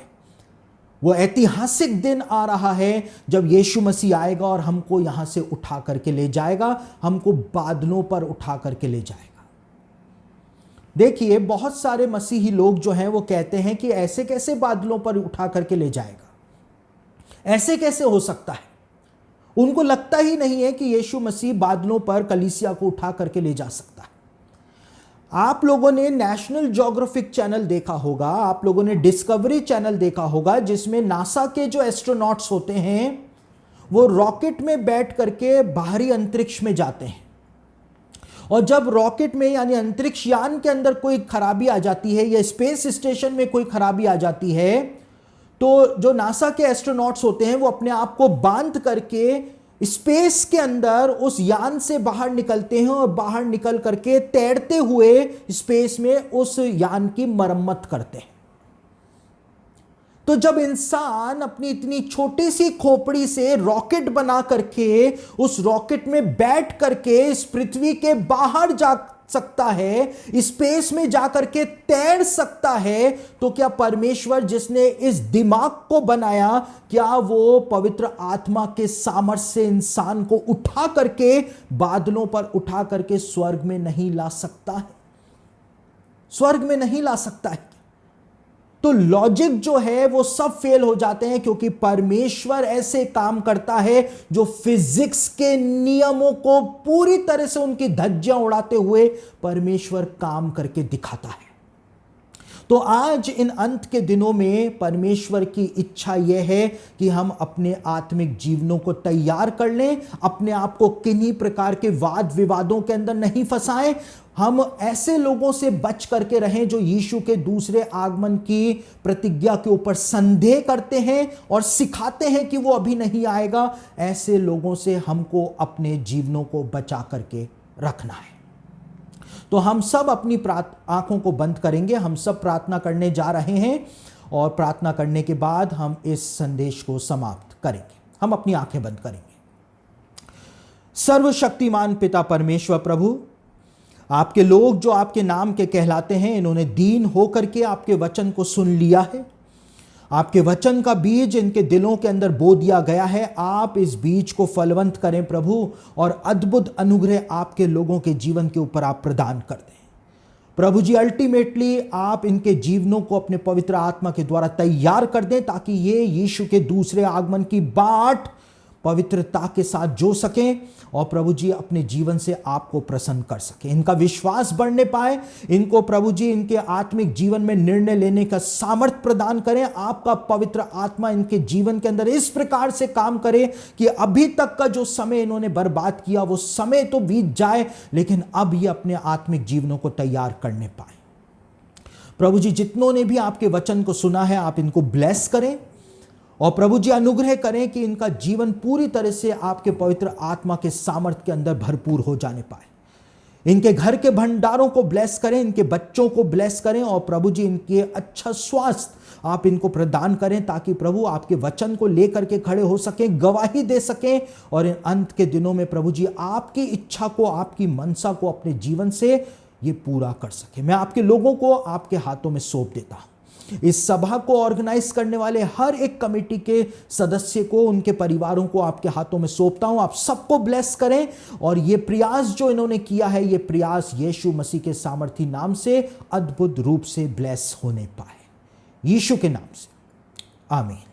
वो ऐतिहासिक दिन आ रहा है जब यीशु मसीह आएगा और हमको यहां से उठा करके ले जाएगा, हमको बादलों पर उठा करके ले जाएगा। देखिए, बहुत सारे मसीही लोग जो हैं वो कहते हैं कि ऐसे कैसे बादलों पर उठा करके ले जाएगा, ऐसे कैसे हो सकता है। उनको लगता ही नहीं है कि यीशु मसीह बादलों पर कलीसिया को उठा करके ले जा सकता है। आप लोगों ने नेशनल ज्योग्राफिक चैनल देखा होगा, आप लोगों ने डिस्कवरी चैनल देखा होगा, जिसमें नासा के जो एस्ट्रोनॉट्स होते हैं वो रॉकेट में बैठ करके बाहरी अंतरिक्ष में जाते हैं और जब रॉकेट में यानी अंतरिक्ष यान के अंदर कोई खराबी आ जाती है या स्पेस स्टेशन में कोई खराबी आ जाती है, तो जो नासा के एस्ट्रोनॉट्स होते हैं वो अपने आप को बांध करके स्पेस के अंदर उस यान से बाहर निकलते हैं और बाहर निकल करके तैरते हुए स्पेस में उस यान की मरम्मत करते हैं। तो जब इंसान अपनी इतनी छोटी सी खोपड़ी से रॉकेट बना करके उस रॉकेट में बैठ करके इस पृथ्वी के बाहर जा सकता है, स्पेस में जाकर के तैर सकता है, तो क्या परमेश्वर जिसने इस दिमाग को बनाया, क्या वो पवित्र आत्मा के सामर्थ्य से इंसान को उठा करके बादलों पर उठा करके स्वर्ग में नहीं ला सकता है? स्वर्ग में नहीं ला सकता है। तो लॉजिक जो है वो सब फेल हो जाते हैं, क्योंकि परमेश्वर ऐसे काम करता है जो फिजिक्स के नियमों को पूरी तरह से उनकी धज्जियां उड़ाते हुए परमेश्वर काम करके दिखाता है। तो आज इन अंत के दिनों में परमेश्वर की इच्छा यह है कि हम अपने आत्मिक जीवनों को तैयार कर लें, अपने आप को किन्हीं प्रकार के वाद विवादों के अंदर नहीं फंसाएं। हम ऐसे लोगों से बच करके रहें जो यीशु के दूसरे आगमन की प्रतिज्ञा के ऊपर संदेह करते हैं और सिखाते हैं कि वो अभी नहीं आएगा। ऐसे लोगों से हमको अपने जीवनों को बचा करके रखना है। तो हम सब अपनी आंखों को बंद करेंगे, हम सब प्रार्थना करने जा रहे हैं और प्रार्थना करने के बाद हम इस संदेश को समाप्त करेंगे। हम अपनी आंखें बंद करेंगे। सर्वशक्तिमान पिता परमेश्वर प्रभु, आपके लोग जो आपके नाम के कहलाते हैं, इन्होंने दीन होकर के आपके वचन को सुन लिया है। आपके वचन का बीज इनके दिलों के अंदर बो दिया गया है। आप इस बीज को फलवंत करें प्रभु, और अद्भुत अनुग्रह आपके लोगों के जीवन के ऊपर आप प्रदान कर दें प्रभु जी। अल्टीमेटली आप इनके जीवनों को अपने पवित्र आत्मा के द्वारा तैयार कर दें, ताकि ये यीशु के दूसरे आगमन की बाट पवित्रता के साथ जो सकें और प्रभु जी अपने जीवन से आपको प्रसन्न कर सकें। इनका विश्वास बढ़ने पाए, इनको प्रभु जी इनके आत्मिक जीवन में निर्णय लेने का सामर्थ्य प्रदान करें। आपका पवित्र आत्मा इनके जीवन के अंदर इस प्रकार से काम करे कि अभी तक का जो समय इन्होंने बर्बाद किया वो समय तो बीत जाए, लेकिन अब ये अपने आत्मिक जीवनों को तैयार करने पाए। प्रभु जी जितनों ने भी आपके वचन को सुना है, आप इनको ब्लेस करें और प्रभु जी अनुग्रह करें कि इनका जीवन पूरी तरह से आपके पवित्र आत्मा के सामर्थ्य के अंदर भरपूर हो जाने पाए। इनके घर के भंडारों को ब्लेस करें, इनके बच्चों को ब्लेस करें और प्रभु जी इनके अच्छा स्वास्थ्य आप इनको प्रदान करें, ताकि प्रभु आपके वचन को लेकर के खड़े हो सकें, गवाही दे सकें और इन अंत के दिनों में प्रभु जी आपकी इच्छा को, आपकी मनसा को अपने जीवन से ये पूरा कर सके। मैं आपके लोगों को आपके हाथों में सौंप देता हूं। इस सभा को ऑर्गेनाइज करने वाले हर एक कमेटी के सदस्य को, उनके परिवारों को आपके हाथों में सौंपता हूं। आप सबको ब्लेस करें और ये प्रयास जो इन्होंने किया है, ये प्रयास यीशु मसीह के सामर्थी नाम से अद्भुत रूप से ब्लेस होने पाए, यीशु के नाम से, आमीन।